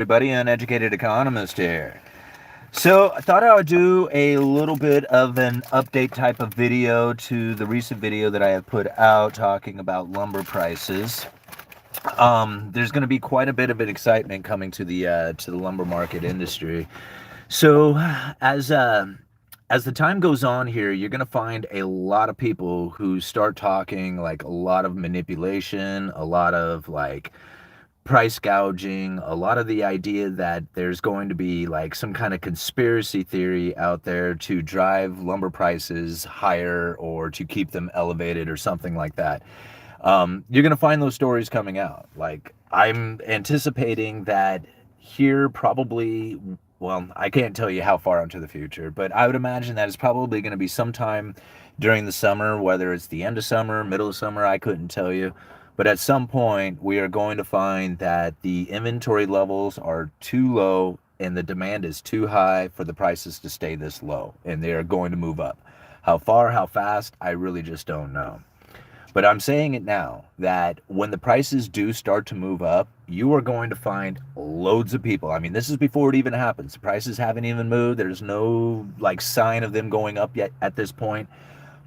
everybody, Uneducated Economist here. So I thought I would do a little bit of an update type of video to the recent video that I have put out talking about lumber prices. There's going to be quite a bit of an excitement coming to the lumber market industry. So as the time goes on here, you're going to find a lot of people who start talking like a lot of manipulation, a lot of like price gouging, a lot of the idea that there's going to be like some kind of conspiracy theory out there to drive lumber prices higher or to keep them elevated or something like that. You're going to find those stories coming out. Like, I'm anticipating that here probably, well, I can't tell you how far into the future, but I would imagine that it's probably going to be sometime during the summer, whether it's the end of summer, middle of summer, I couldn't tell you. But at some point, we are going to find that the inventory levels are too low and the demand is too high for the prices to stay this low, and they are going to move up. How far, how fast, I really just don't know. But I'm saying it now that when the prices do start to move up, you are going to find loads of people. I mean, this is before it even happens. The prices haven't even moved. There's no like sign of them going up yet at this point.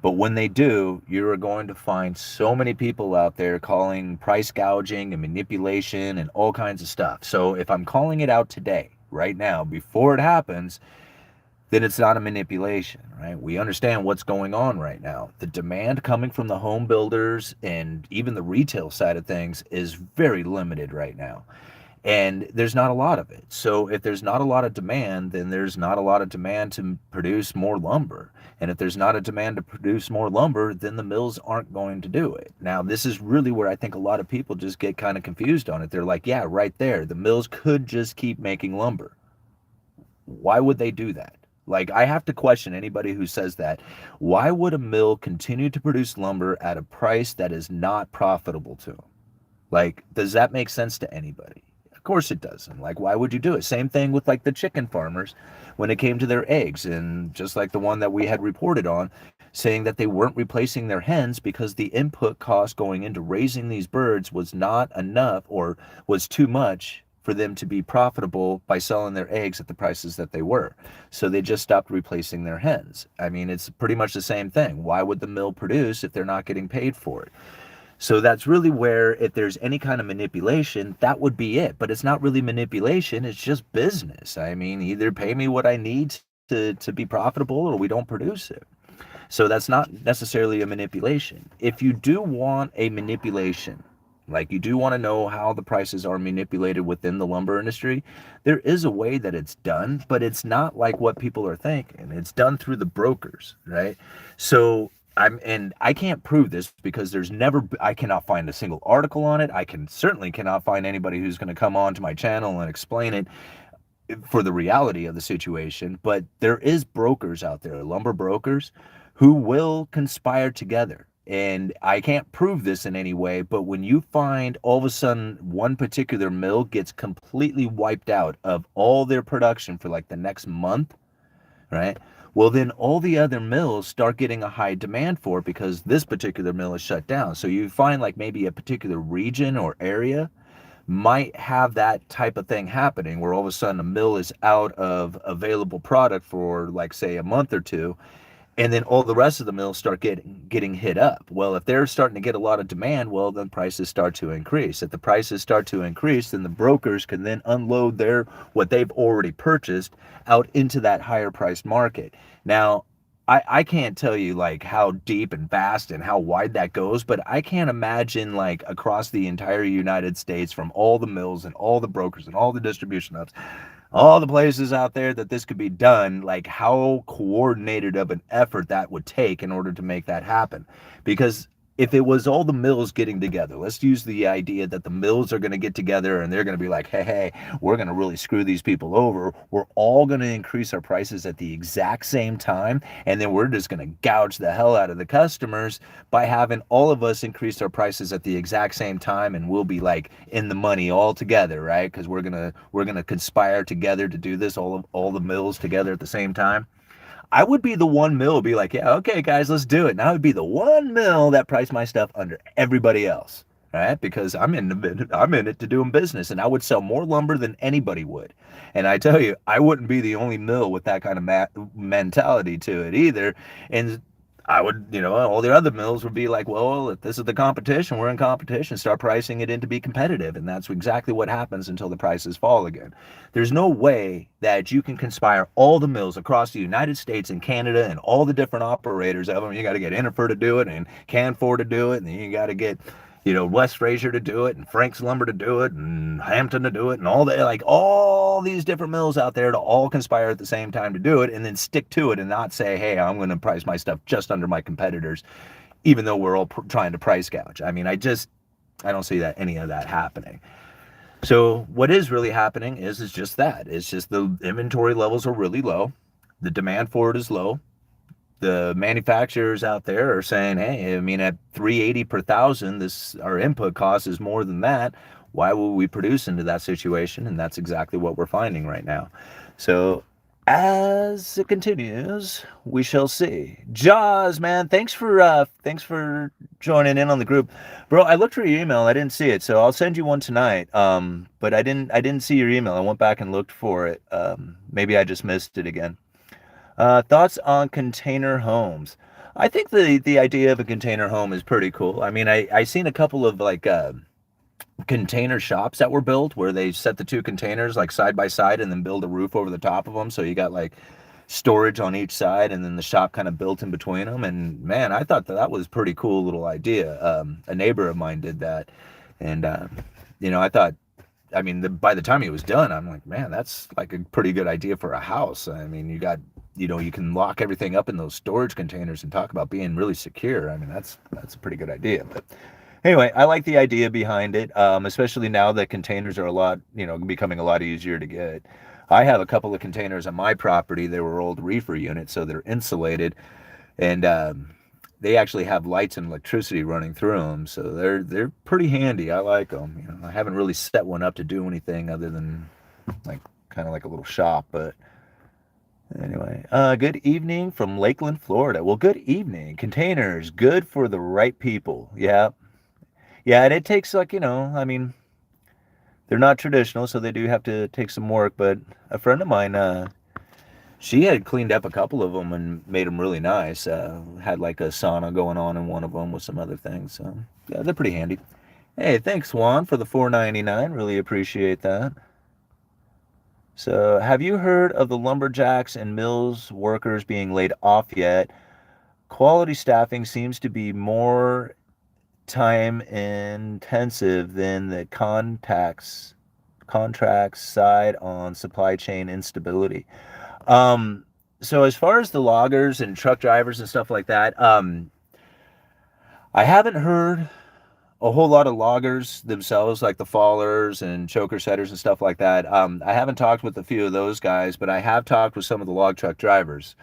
But when they do, you are going to find so many people out there calling price gouging and manipulation and all kinds of stuff. So if I'm calling it out today, right now, before it happens, then it's not a manipulation, right? We understand what's going on right now. The demand coming from the home builders and even the retail side of things is very limited right now. And there's not a lot of it. So if there's not a lot of demand, then there's not a lot of demand to produce more lumber. And if there's not a demand to produce more lumber, then the mills aren't going to do it. Now, this is really where I think a lot of people just get kind of confused on it. They're like, yeah, right there. The mills could just keep making lumber. Why would they do that? Like, I have to question anybody who says that. Why would a mill continue to produce lumber at a price that is not profitable to them? Like, does that make sense to anybody? Of course it doesn't. Like, why would you do it? Same thing with like the chicken farmers when it came to their eggs, and just like the one that we had reported on, saying that they weren't replacing their hens because the input cost going into raising these birds was not enough or was too much for them to be profitable by selling their eggs at the prices that they were. So they just stopped replacing their hens. I mean, it's pretty much the same thing. Why would the mill produce if they're not getting paid for it? So that's really where, if there's any kind of manipulation, that would be it. But it's not really manipulation, it's just business. I mean, either pay me what I need to be profitable or we don't produce it. So that's not necessarily a manipulation. If you do want a manipulation, like you do want to know how the prices are manipulated within the lumber industry, there is a way that it's done, but it's not like what people are thinking. It's done through the brokers, right? So I can't prove this because I cannot find a single article on it. I certainly cannot find anybody who's going to come on to my channel and explain it for the reality of the situation. But there is brokers out there, lumber brokers, who will conspire together. And I can't prove this in any way, but when you find all of a sudden one particular mill gets completely wiped out of all their production for like the next month, right? Well, then all the other mills start getting a high demand for it because this particular mill is shut down. So you find like maybe a particular region or area might have that type of thing happening where all of a sudden a mill is out of available product for like say a month or two, and then all the rest of the mills start getting hit up. Well, if they're starting to get a lot of demand, well, then prices start to increase. If the prices start to increase, then the brokers can then unload what they've already purchased out into that higher priced market. Now, I can't tell you like how deep and vast and how wide that goes, but I can't imagine like across the entire United States from all the mills and all the brokers and all the distribution hubs, all the places out there that this could be done, like how coordinated of an effort that would take in order to make that happen. Because if it was all the mills getting together, let's use the idea that the mills are going to get together and they're going to be like, hey, we're going to really screw these people over. We're all going to increase our prices at the exact same time. And then we're just going to gouge the hell out of the customers by having all of us increase our prices at the exact same time. And we'll be like in the money all together, right? Because we're going to conspire together to do this, all the mills together at the same time. I would be the one mill be like, yeah, okay, guys, let's do it. And I would be the one mill that priced my stuff under everybody else. right? Because I'm in it to doing business, and I would sell more lumber than anybody would. And I tell you, I wouldn't be the only mill with that kind of mentality to it either. And I would, all the other mills would be like, well, if this is the competition, we're in competition, start pricing it in to be competitive. And that's exactly what happens until the prices fall again. There's no way that you can conspire all the mills across the United States and Canada and all the different operators of them. You got to get Interfor to do it and Canfor to do it. And then you got to get, West Fraser to do it and Frank's Lumber to do it and Hampton to do it and all these different mills out there to all conspire at the same time to do it and then stick to it and not say, hey, I'm going to price my stuff just under my competitors, even though we're all trying to price gouge. I mean, I don't see any of that happening. So what is really happening is just that. It's just the inventory levels are really low. The demand for it is low. The manufacturers out there are saying, hey, I mean, at 380 per thousand, our input cost is more than that. Why will we produce into that situation? And that's exactly what we're finding right now. So as it continues, we shall see. Jaws, man, thanks for joining in on the group, bro. I looked for your email, I didn't see it, so I'll send you one tonight. But I didn't see your email. I went back and looked for it. Maybe I just missed it again. Thoughts on container homes? I think the idea of a container home is pretty cool. I mean, I seen a couple of container shops that were built where they set the two containers like side by side and then build a roof over the top of them. So you got like storage on each side and then the shop kind of built in between them. And man, I thought that was a pretty cool little idea. A neighbor of mine did that. And, I thought, I mean, by the time he was done, I'm like, man, that's like a pretty good idea for a house. I mean, you got, you can lock everything up in those storage containers and talk about being really secure. I mean, that's a pretty good idea. But anyway, I like the idea behind it, especially now that containers are becoming a lot easier to get. I have a couple of containers on my property. They were old reefer units, so they're insulated, and they actually have lights and electricity running through them, so they're pretty handy. I like them. I haven't really set one up to do anything other than kind of like a little shop, but anyway. Good evening from Lakeland, Florida. Well, good evening. Containers, good for the right people. Yeah. Yeah, and it takes I mean, they're not traditional, so they do have to take some work, but a friend of mine, she had cleaned up a couple of them and made them really nice. Had like a sauna going on in one of them with some other things. So, yeah, they're pretty handy. Hey, thanks, Juan, for the $4.99. Really appreciate that. So, have you heard of the lumberjacks and mills workers being laid off yet? Quality staffing seems to be more time intensive than the contracts side on supply chain instability. So as far as the loggers and truck drivers and stuff like that, I haven't heard a whole lot of loggers themselves, like the fallers and choker setters and stuff like that. I haven't talked with a few of those guys, but I have talked with some of the log truck drivers.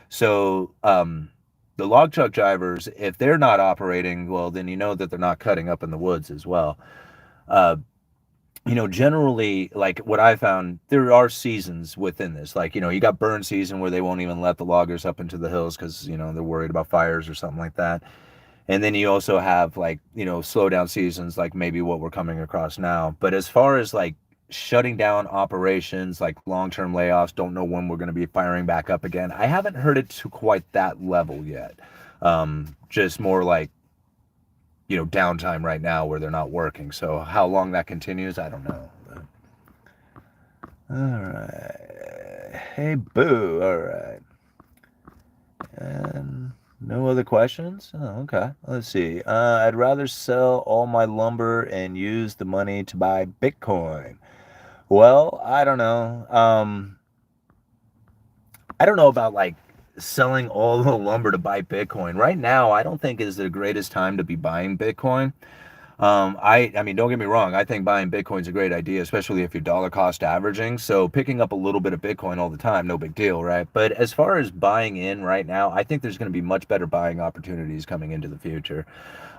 So the log truck drivers, if they're not operating, well, then that they're not cutting up in the woods as well. Generally, like what I found, there are seasons within this. Like, you got burn season where they won't even let the loggers up into the hills because, they're worried about fires or something like that. And then you also have slow down seasons, like maybe what we're coming across now. But as far as shutting down operations, like long-term layoffs, don't know when we're going to be firing back up again, I haven't heard it to quite that level yet. Just more downtime right now where they're not working. So how long that continues, I don't know. But... all right. Hey, boo. All right. And no other questions? Oh, okay. Let's see. I'd rather sell all my lumber and use the money to buy Bitcoin. Well, I don't know. I don't know about selling all the lumber to buy Bitcoin. Right now, I don't think is the greatest time to be buying Bitcoin. I mean, don't get me wrong. I think buying Bitcoin's a great idea, especially if you're dollar cost averaging. So picking up a little bit of Bitcoin all the time, no big deal, right? But as far as buying in right now, I think there's going to be much better buying opportunities coming into the future.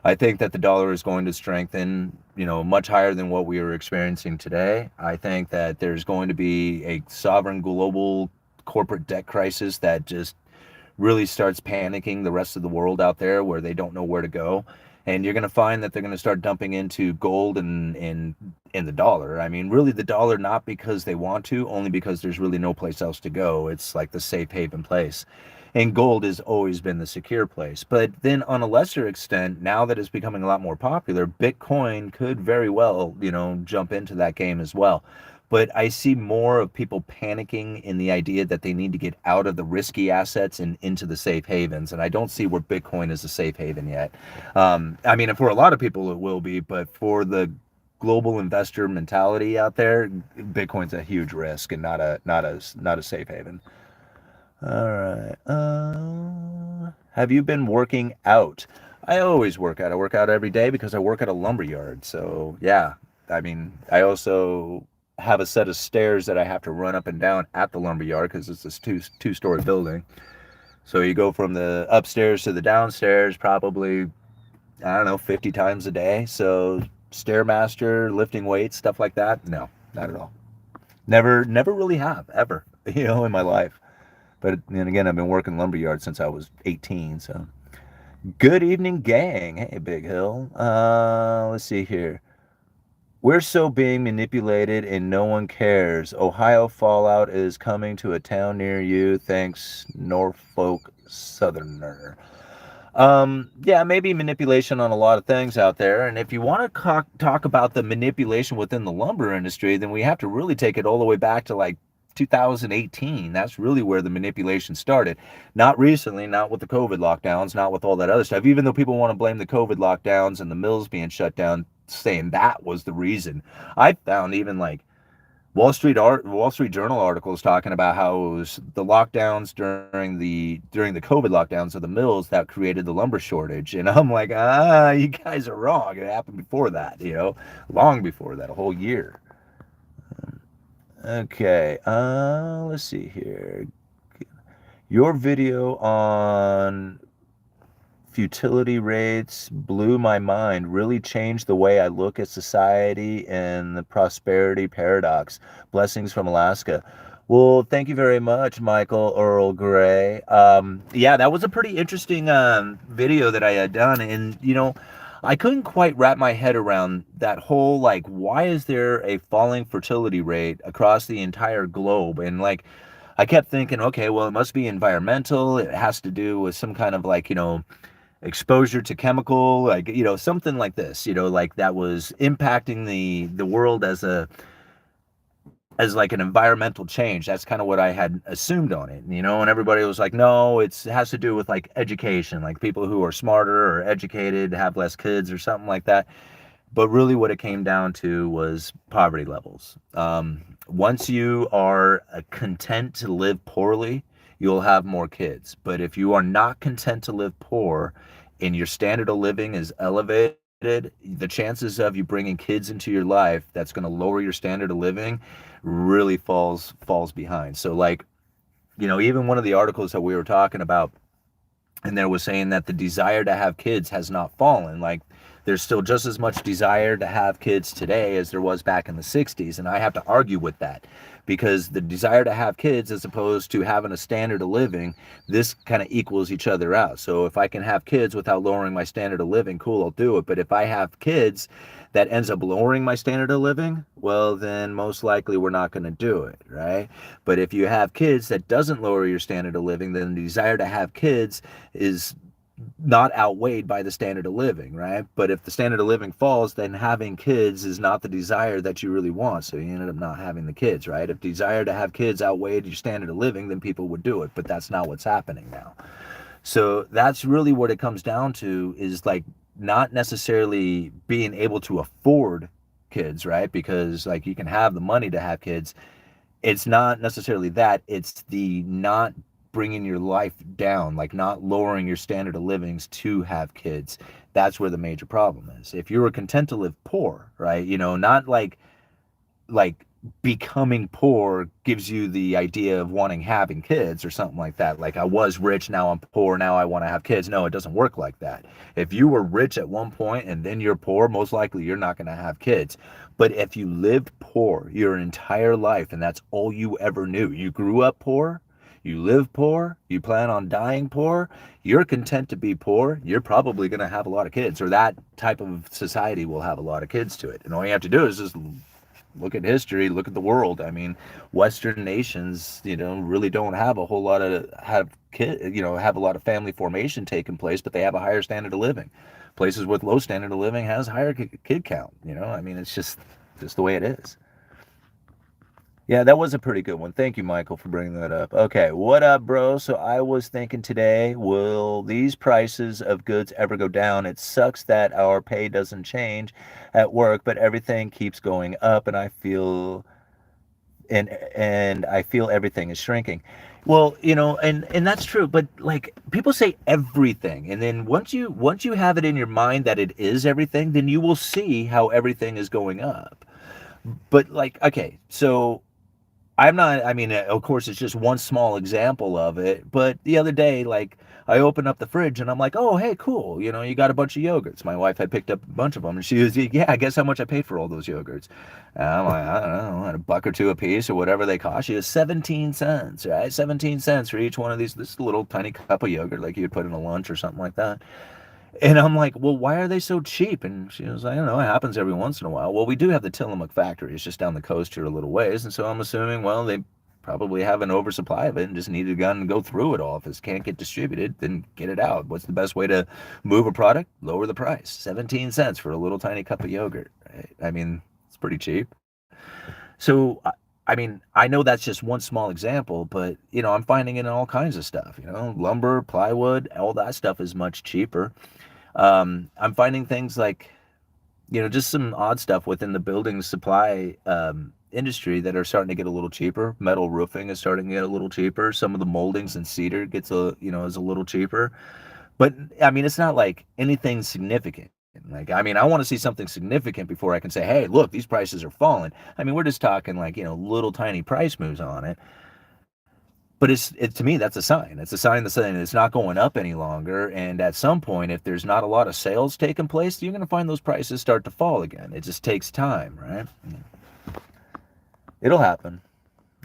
I think that the dollar is going to strengthen, much higher than what we are experiencing today. I think that there's going to be a sovereign global corporate debt crisis that just really starts panicking the rest of the world out there where they don't know where to go. And you're going to find that they're going to start dumping into gold and in the dollar. I mean, really the dollar, not because they want to, only because there's really no place else to go. It's like the safe haven place. And gold has always been the secure place. But then on a lesser extent, now that it's becoming a lot more popular, Bitcoin could very well, jump into that game as well. But I see more of people panicking in the idea that they need to get out of the risky assets and into the safe havens. And I don't see where Bitcoin is a safe haven yet. I mean, for a lot of people it will be, but for the global investor mentality out there, Bitcoin's a huge risk and not a safe haven. All right. Have you been working out? I always work out. I work out every day because I work at a lumber yard. So yeah, I mean, I also have a set of stairs that I have to run up and down at the lumber yard because it's this two-story building. So you go from the upstairs to the downstairs probably, I don't know, 50 times a day. So stairmaster, lifting weights, stuff like that. No, not at all. Never really have ever, in my life. But then again, I've been working lumberyard since I was 18. So good evening, gang. Hey, Big Hill. Let's see here. We're so being manipulated and no one cares. Ohio fallout is coming to a town near you. Thanks, Norfolk Southerner. Yeah, maybe manipulation on a lot of things out there. And if you want to talk about the manipulation within the lumber industry, then we have to really take it all the way back to like 2018. That's really where the manipulation started. Not recently, not with the COVID lockdowns, not with all that other stuff. Even though people want to blame the COVID lockdowns and the mills being shut down, saying that was the reason. I found even like Wall Street Journal articles talking about how it was the lockdowns during the COVID lockdowns of the mills that created the lumber shortage. And I'm like, you guys are wrong. It happened before that, long before that, a whole year. Okay, let's see here. Your video on futility rates blew my mind, really changed the way I look at society and the prosperity paradox. Blessings from Alaska. Well, thank you very much, Michael Earl Gray. Yeah, that was a pretty interesting video that I had done. And, I couldn't quite wrap my head around that whole, like, why is there a falling fertility rate across the entire globe? And, like, I kept thinking, okay, well, it must be environmental. It has to do with some kind of, like, exposure to chemical, like, something like this, like that was impacting the world as like an environmental change. That's kind of what I had assumed on it, and everybody was like, no, it has to do with like education, like people who are smarter or educated have less kids or something like that. But really what it came down to was poverty levels. Once you are content to live poorly, you'll have more kids. But if you are not content to live poor and your standard of living is elevated, the chances of you bringing kids into your life that's going to lower your standard of living really falls behind. So like, even one of the articles that we were talking about, and there was saying that the desire to have kids has not fallen. Like, there's still just as much desire to have kids today as there was back in the 60s. And I have to argue with that, because the desire to have kids as opposed to having a standard of living, this kind of equals each other out. So if I can have kids without lowering my standard of living, cool, I'll do it. But if I have kids that ends up lowering my standard of living, well, then most likely we're not going to do it, right? But if you have kids that doesn't lower your standard of living, then the desire to have kids is not outweighed by the standard of living, right? But if the standard of living falls, then having kids is not the desire that you really want. So you ended up not having the kids, right? If desire to have kids outweighed your standard of living, then people would do it. But that's not what's happening now. So that's really what it comes down to, is like not necessarily being able to afford kids, right? Because like you can have the money to have kids. It's not necessarily that. It's the not bringing your life down, like not lowering your standard of livings to have kids. That's where the major problem is. If you were content to live poor, right? Not like becoming poor gives you the idea of wanting having kids or something like that. Like, I was rich, now I'm poor, now I want to have kids. No, it doesn't work like that. If you were rich at one point and then you're poor, most likely you're not going to have kids. But if you lived poor your entire life and that's all you ever knew, you grew up poor, You live poor, you plan on dying poor, you're content to be poor, you're probably going to have a lot of kids, or that type of society will have a lot of kids to it. And all you have to do is just look at history, look at the world. I mean, Western nations, really don't have a whole lot of have a lot of family formation taking place, but they have a higher standard of living. Places with low standard of living has higher kid count. I mean, it's just the way it is. Yeah, that was a pretty good one. Thank you, Michael, for bringing that up. Okay, what up, bro? So I was thinking today, will these prices of goods ever go down? It sucks that our pay doesn't change at work, but everything keeps going up, and I feel everything is shrinking. Well, and that's true, but like people say everything, and then once you have it in your mind that it is everything, then you will see how everything is going up. But like, okay, so I'm not, I mean, of course, it's just one small example of it. But the other day, like, I opened up the fridge and I'm like, oh, hey, cool. You got a bunch of yogurts. My wife had picked up a bunch of them and she was, yeah, guess how much I paid for all those yogurts? And I'm like, I don't know, a buck or two a piece or whatever they cost. She was 17 cents, right? 17 cents for each one of these, this little tiny cup of yogurt, like you'd put in a lunch or something like that. And I'm like, well, why are they so cheap? And she was like, I don't know, it happens every once in a while. Well, we do have the Tillamook factory. It's just down the coast here a little ways. And so I'm assuming, well, they probably have an oversupply of it and just need a gun and go through it all. If it can't get distributed, then get it out. What's the best way to move a product? Lower the price. 17 cents for a little tiny cup of yogurt. Right? I mean, it's pretty cheap. So, I mean, I know that's just one small example, but, I'm finding it in all kinds of stuff. Lumber, plywood, all that stuff is much cheaper. I'm finding things like, just some odd stuff within the building supply industry that are starting to get a little cheaper. Metal roofing is starting to get a little cheaper. Some of the moldings and cedar is a little cheaper. But I mean, it's not like anything significant. Like, I mean, I want to see something significant before I can say, hey, look, these prices are falling. I mean, we're just talking like, little tiny price moves on it. But to me, that's a sign. It's a sign that saying it's not going up any longer. And at some point, if there's not a lot of sales taking place, you're going to find those prices start to fall again. It just takes time, right? It'll happen.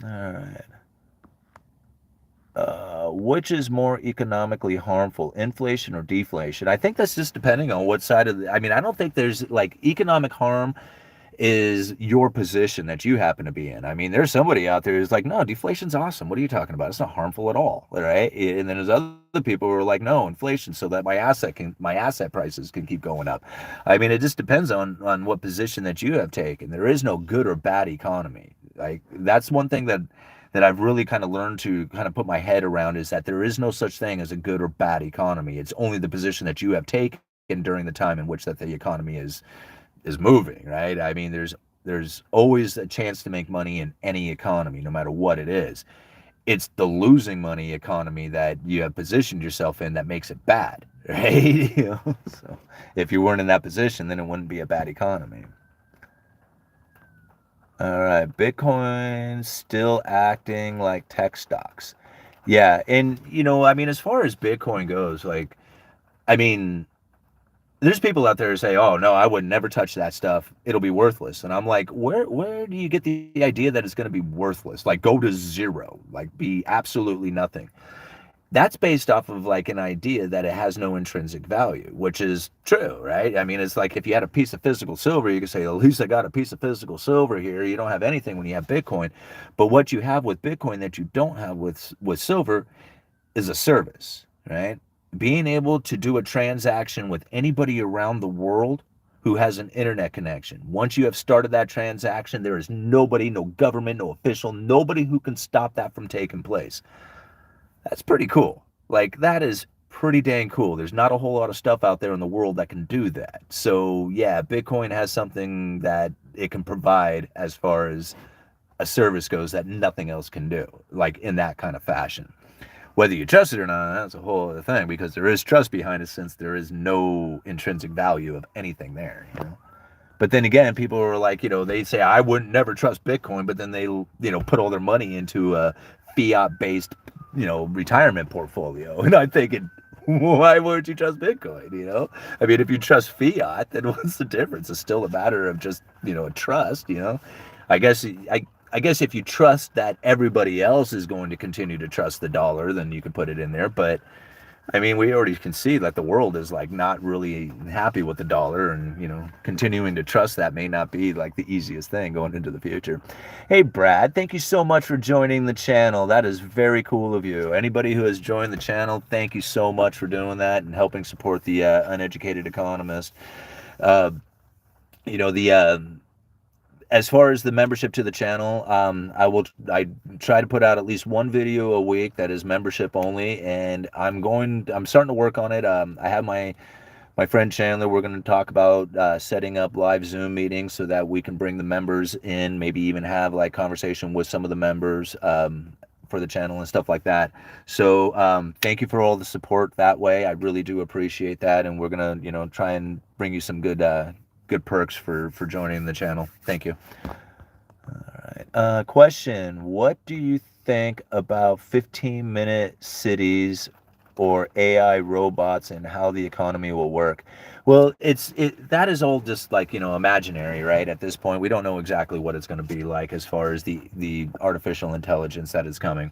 All right. Which is more economically harmful, inflation or deflation? I think that's just depending on what side of I mean, I don't think there's like economic harm is your position that you happen to be in. I mean, there's somebody out there who's like, no, deflation's awesome. What are you talking about? It's not harmful at all, right? And then there's other people who are like, no, inflation, so that my asset prices can keep going up. I mean, it just depends on what position that you have taken. There is no good or bad economy. Like that's one thing that I've really kind of learned to kind of put my head around is that there is no such thing as a good or bad economy. It's only the position that you have taken during the time in which that the economy is moving, right? I mean, there's always a chance to make money in any economy, no matter what it is. It's the losing money economy that you have positioned yourself in that makes it bad, right? So if you weren't in that position, then it wouldn't be a bad economy. All right, Bitcoin still acting like tech stocks. Yeah, and I mean, as far as Bitcoin goes, like, I mean, there's people out there who say, "Oh no, I would never touch that stuff. It'll be worthless." And I'm like, where do you get the idea that it's going to be worthless? Like go to zero, like be absolutely nothing. That's based off of like an idea that it has no intrinsic value, which is true, right? I mean, it's like if you had a piece of physical silver, you could say, at least I got a piece of physical silver here. You don't have anything when you have Bitcoin. But what you have with Bitcoin that you don't have with silver is a service, right? Being able to do a transaction with anybody around the world who has an internet connection. Once you have started that transaction, there is nobody, no government, no official, nobody who can stop that from taking place. That's pretty cool. Like, that is pretty dang cool. There's not a whole lot of stuff out there in the world that can do that. So, yeah, Bitcoin has something that it can provide as far as a service goes that nothing else can do, like in that kind of fashion. Whether you trust it or not, that's a whole other thing, because there is trust behind it since there is no intrinsic value of anything there. But then again, people are like, they say, I wouldn't never trust Bitcoin, but then they, put all their money into a fiat-based, retirement portfolio. And I'm thinking, why wouldn't you trust Bitcoin, I mean, if you trust fiat, then what's the difference? It's still a matter of just, a trust, I guess I guess if you trust that everybody else is going to continue to trust the dollar, then you can put it in there. But I mean, we already can see that the world is like not really happy with the dollar, and continuing to trust that may not be like the easiest thing going into the future. Hey, Brad, thank you so much for joining the channel. That is very cool of you. Anybody who has joined the channel, thank you so much for doing that and helping support the Uneducated Economist. Uh, you know, the as far as the membership to the channel, I try to put out at least one video a week that is membership only, and I'm starting to work on it. I have my friend Chandler. We're going to talk about setting up live Zoom meetings so that we can bring the members in, maybe even have like conversation with some of the members for the channel and stuff like that. So thank you for all the support that way. I really do appreciate that, and we're gonna try and bring you some good perks for joining the channel. Thank you. All right. Question: what do you think about 15-minute cities or AI robots and how the economy will work? Well, that is all just like imaginary, right? At this point, we don't know exactly what it's going to be like as far as the artificial intelligence that is coming.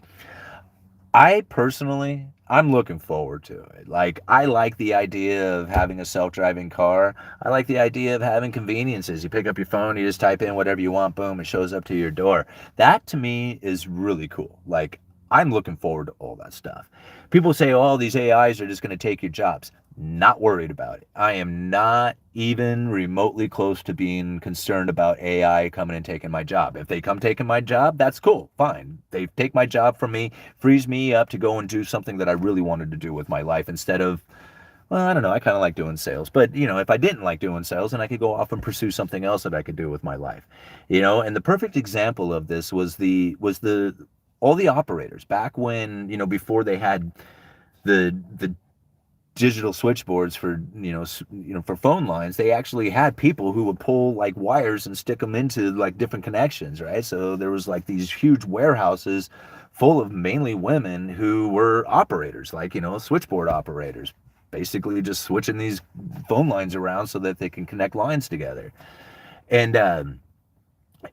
I personally, I'm looking forward to it. Like, I like the idea of having a self-driving car. I like the idea of having conveniences. You pick up your phone, you just type in whatever you want, boom, it shows up to your door. That to me is really cool. Like, I'm looking forward to all that stuff. People say, oh, these AIs are just going to take your jobs. Not worried about it. I am not even remotely close to being concerned about AI coming and taking my job. If they come taking my job, that's cool, fine. They take my job from me, frees me up to go and do something that I really wanted to do with my life instead of, well, I don't know, I kind of like doing sales. But, if I didn't like doing sales, then I could go off and pursue something else that I could do with my life. And the perfect example of this was all the operators back when, before they had the digital switchboards for for phone lines. They actually had people who would pull like wires and stick them into like different connections, right? So there was like these huge warehouses full of mainly women who were operators, like switchboard operators, basically just switching these phone lines around so that they can connect lines together.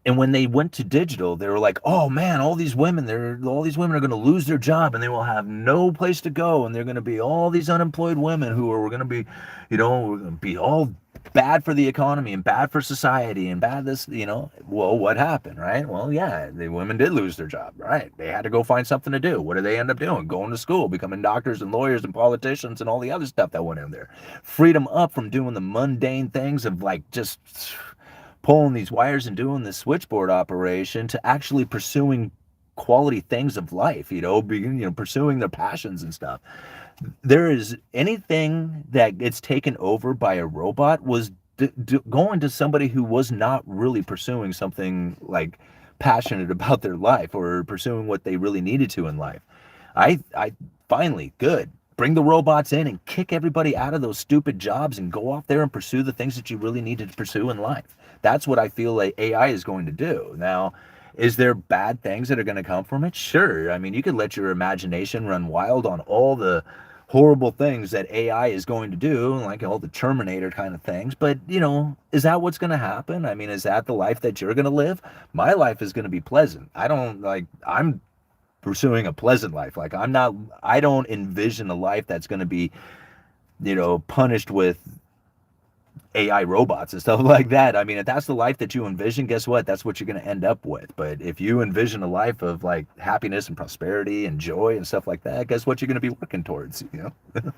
And when they went to digital, they were like, "Oh man, all these women are going to lose their job, and they will have no place to go, and they're going to be all these unemployed women who are going to be, be all bad for the economy and bad for society and bad this, Well, what happened, right? Well, yeah, the women did lose their job, right? They had to go find something to do. What did they end up doing? Going to school, becoming doctors and lawyers and politicians and all the other stuff that went in there. Freed them up from doing the mundane things of like just pulling these wires and doing this switchboard operation to actually pursuing quality things of life, pursuing their passions and stuff. There is anything that gets taken over by a robot was going to somebody who was not really pursuing something like passionate about their life or pursuing what they really needed to in life. I finally, good. Bring the robots in and kick everybody out of those stupid jobs and go off there and pursue the things that you really need to pursue in life. That's what I feel like AI is going to do. Now, is there bad things that are going to come from it? Sure. I mean, you could let your imagination run wild on all the horrible things that AI is going to do, like all the Terminator kind of things. But, is that what's going to happen? I mean, is that the life that you're going to live? My life is going to be pleasant. I'm pursuing a pleasant life. Like I don't envision a life that's going to be, punished with AI robots and stuff like that. I mean, if that's the life that you envision, guess what? That's what you're going to end up with. But if you envision a life of like happiness and prosperity and joy and stuff like that, guess what you're going to be working towards, All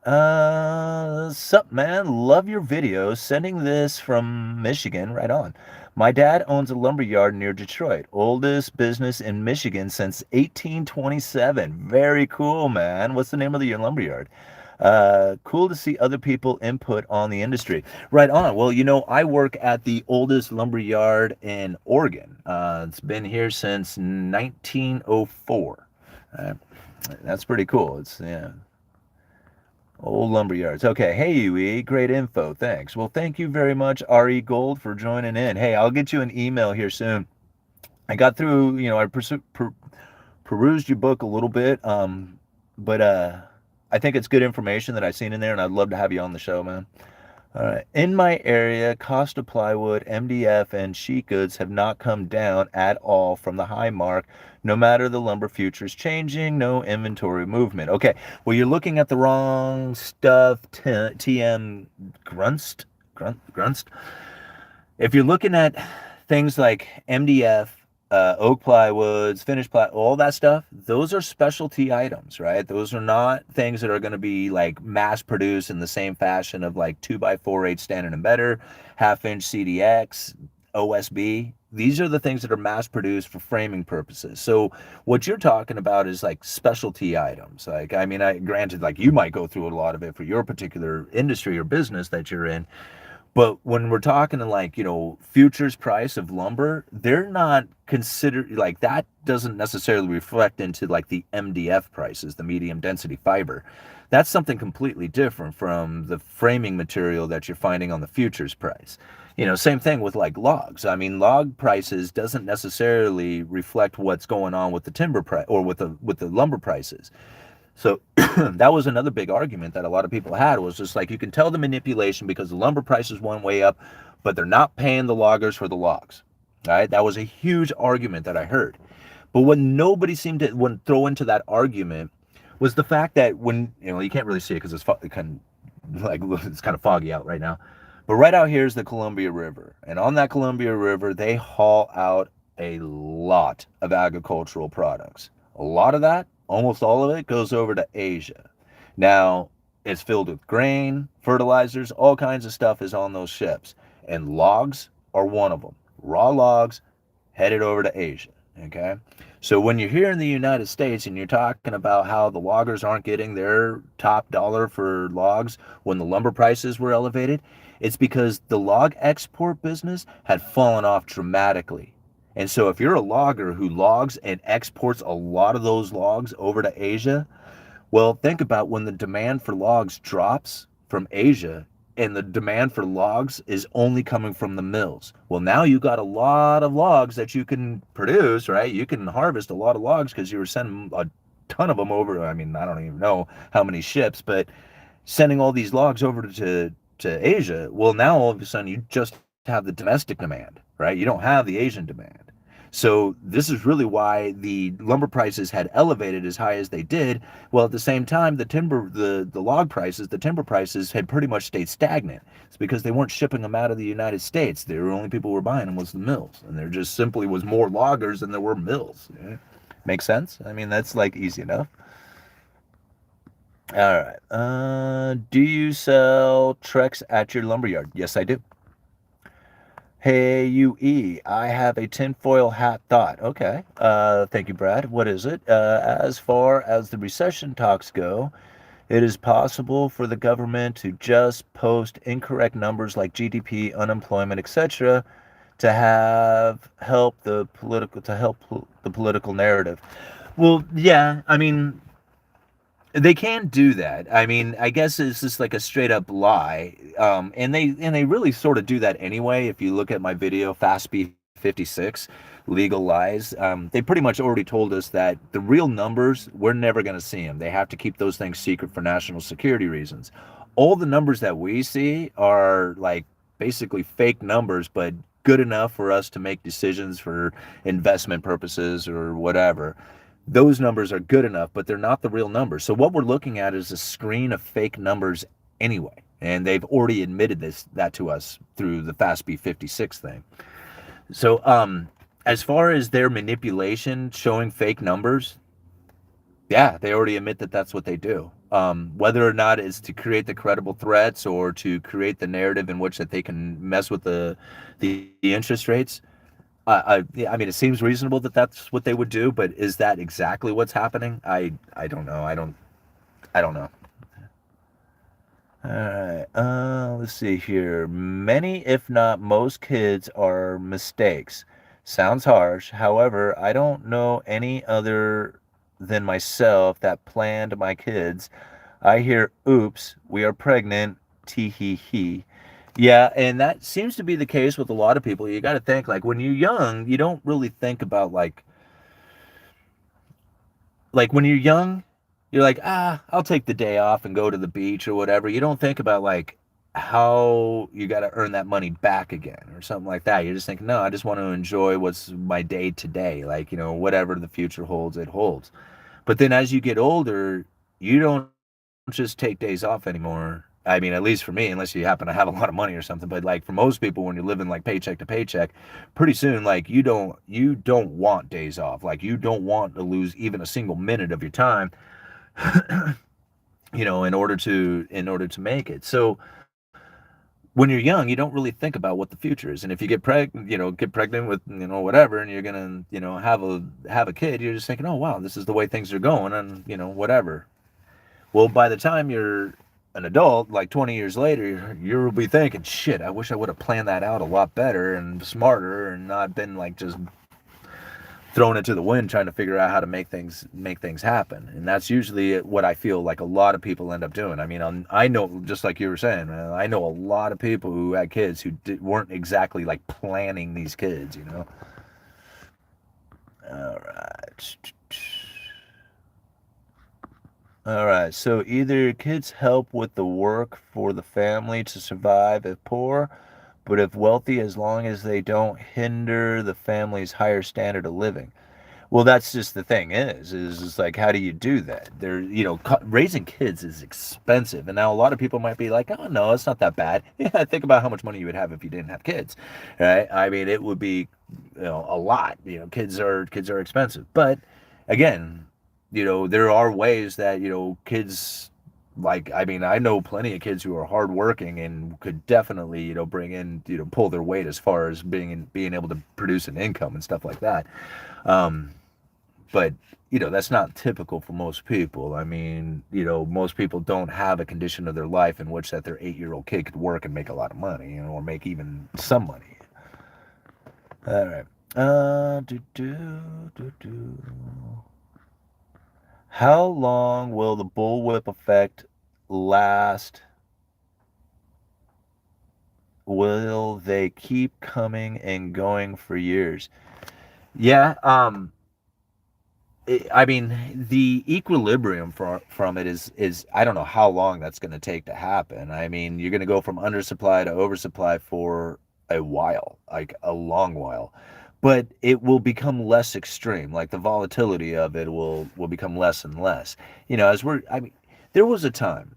right. Sup, man? Love your videos. Sending this from Michigan. Right on. My dad owns a lumber yard near Detroit. Oldest business in Michigan since 1827. Very cool, man. What's the name of your lumber yard? Cool to see other people input on the industry. Right on. Well, I work at the oldest lumber yard in Oregon. It's been here since 1904. That's pretty cool. Yeah. Old lumber yards. Okay. Hey, UE. Great info. Thanks. Well, thank you very much, RE Gold, for joining in. Hey, I'll get you an email here soon. I got through, I perused your book a little bit, but I think it's good information that I've seen in there, and I'd love to have you on the show, man. All right. In my area, cost of plywood, MDF, and sheet goods have not come down at all from the high mark, no matter the lumber futures changing, no inventory movement. Okay, well, you're looking at the wrong stuff, TM Grunst. Grunst. If you're looking at things like MDF, oak plywoods, finished ply, all that stuff, those are specialty items, right? Those are not things that are going to be like mass produced in the same fashion of like 2x4/8 standard and better, half-inch CDX, OSB. These are the things that are mass produced for framing purposes. So what you're talking about is like specialty items. Like, I mean, granted, like you might go through a lot of it for your particular industry or business that you're in, but when we're talking to like, futures price of lumber, they're not considered like that doesn't necessarily reflect into like the MDF prices, the medium density fiber. That's something completely different from the framing material that you're finding on the futures price. Same thing with like logs. I mean, log prices doesn't necessarily reflect what's going on with the timber price or with the lumber prices. So that was another big argument that a lot of people had, was just like, you can tell the manipulation because the lumber price is one way up, but they're not paying the loggers for the logs. All right, that was a huge argument that I heard. But what nobody seemed to throw into that argument was the fact that when, you can't really see it because it's kind of foggy out right now. But right out here is the Columbia River. And on that Columbia River, they haul out a lot of agricultural products. A lot of that, almost all of it, goes over to Asia. Now, it's filled with grain, fertilizers, all kinds of stuff is on those ships. And logs are one of them. Raw logs headed over to Asia. Okay. So when you're here in the United States and you're talking about how the loggers aren't getting their top dollar for logs when the lumber prices were elevated, it's because the log export business had fallen off dramatically. And so if you're a logger who logs and exports a lot of those logs over to Asia, well, think about when the demand for logs drops from Asia and the demand for logs is only coming from the mills. Well, now you got a lot of logs that you can produce, right? You can harvest a lot of logs because you were sending a ton of them over. I mean, I don't even know how many ships, but sending all these logs over to Asia. Well, now all of a sudden you just have the domestic demand, right? You don't have the Asian demand. So this is really why the lumber prices had elevated as high as they did. Well, at the same time, the log prices, the timber prices had pretty much stayed stagnant. It's because they weren't shipping them out of the United States. The only people who were buying them was the mills, and there just simply was more loggers than there were mills. Yeah. Make sense? I mean, that's like easy enough. All right. Do you sell Trex at your lumberyard? Yes, I do. Hey, UE, I have a tinfoil hat thought. Okay. Thank you, Brad. What is it? As far as the recession talks go, it is possible for the government to just post incorrect numbers like GDP, unemployment, etc., to help the political narrative. Well, yeah, I mean, they can do that. I mean, I guess it's just like a straight up lie. And they really sort of do that anyway. If you look at my video, Fast B 56, Legal Lies, they pretty much already told us that the real numbers, we're never going to see them. They have to keep those things secret for national security reasons. All the numbers that we see are like basically fake numbers, but good enough for us to make decisions for investment purposes or whatever. Those numbers are good enough, but they're not the real numbers. So what we're looking at is a screen of fake numbers anyway. And they've already admitted that to us through the FASB 56 thing. So as far as their manipulation showing fake numbers, yeah, they already admit that that's what they do. Whether or not it's to create the credible threats or to create the narrative in which that they can mess with the interest rates, I mean, it seems reasonable that that's what they would do, but is that exactly what's happening? I don't know. I don't know. All right. Let's see here. Many, if not most, kids are mistakes. Sounds harsh. However, I don't know any other than myself that planned my kids. I hear, "Oops, we are pregnant." Tee hee hee. Yeah, and that seems to be the case with a lot of people. You got to think like when you're young, you don't really think about like when you're young, you're like, I'll take the day off and go to the beach or whatever. You don't think about like how you got to earn that money back again or something like that. You're just thinking, no, I just want to enjoy what's my day to day. Like, whatever the future holds, it holds. But then as you get older, you don't just take days off anymore. I mean, at least for me, unless you happen to have a lot of money or something. But like for most people, when you're living like paycheck to paycheck, pretty soon, like you don't want days off. Like you don't want to lose even a single minute of your time, in order to make it. So when you're young, you don't really think about what the future is. And if you get pregnant with, whatever, and you're gonna, have a kid, you're just thinking, oh wow, this is the way things are going, and whatever. Well, by the time you're an adult, like 20 years later, you'll be thinking, shit, I wish I would have planned that out a lot better and smarter and not been like just throwing it to the wind trying to figure out how to make things happen. And that's usually what I feel like a lot of people end up doing. I mean, I know, just like you were saying, man, I know a lot of people who had kids who weren't exactly like planning these kids. All right. All right, so either kids help with the work for the family to survive if poor, but if wealthy, as long as they don't hinder the family's higher standard of living. Well, that's just the thing is just like, how do you do that? Raising kids is expensive. And now a lot of people might be like, oh, no, it's not that bad. Yeah, think about how much money you would have if you didn't have kids, right? I mean, it would be, a lot. Kids are expensive. But again, there are ways that, kids, like, I mean, I know plenty of kids who are hardworking and could definitely, bring in, pull their weight as far as being able to produce an income and stuff like that. Um, but that's not typical for most people. I mean, most people don't have a condition of their life in which that their 8-year-old kid could work and make a lot of money, or make even some money. All right. How long will the bullwhip effect last? Will they keep coming and going for years? Yeah, I mean, the equilibrium from it is I don't know how long that's going to take to happen. I mean, you're going to go from undersupply to oversupply for a while, like a long while, but it will become less extreme. Like the volatility of it will become less and less. I mean, there was a time.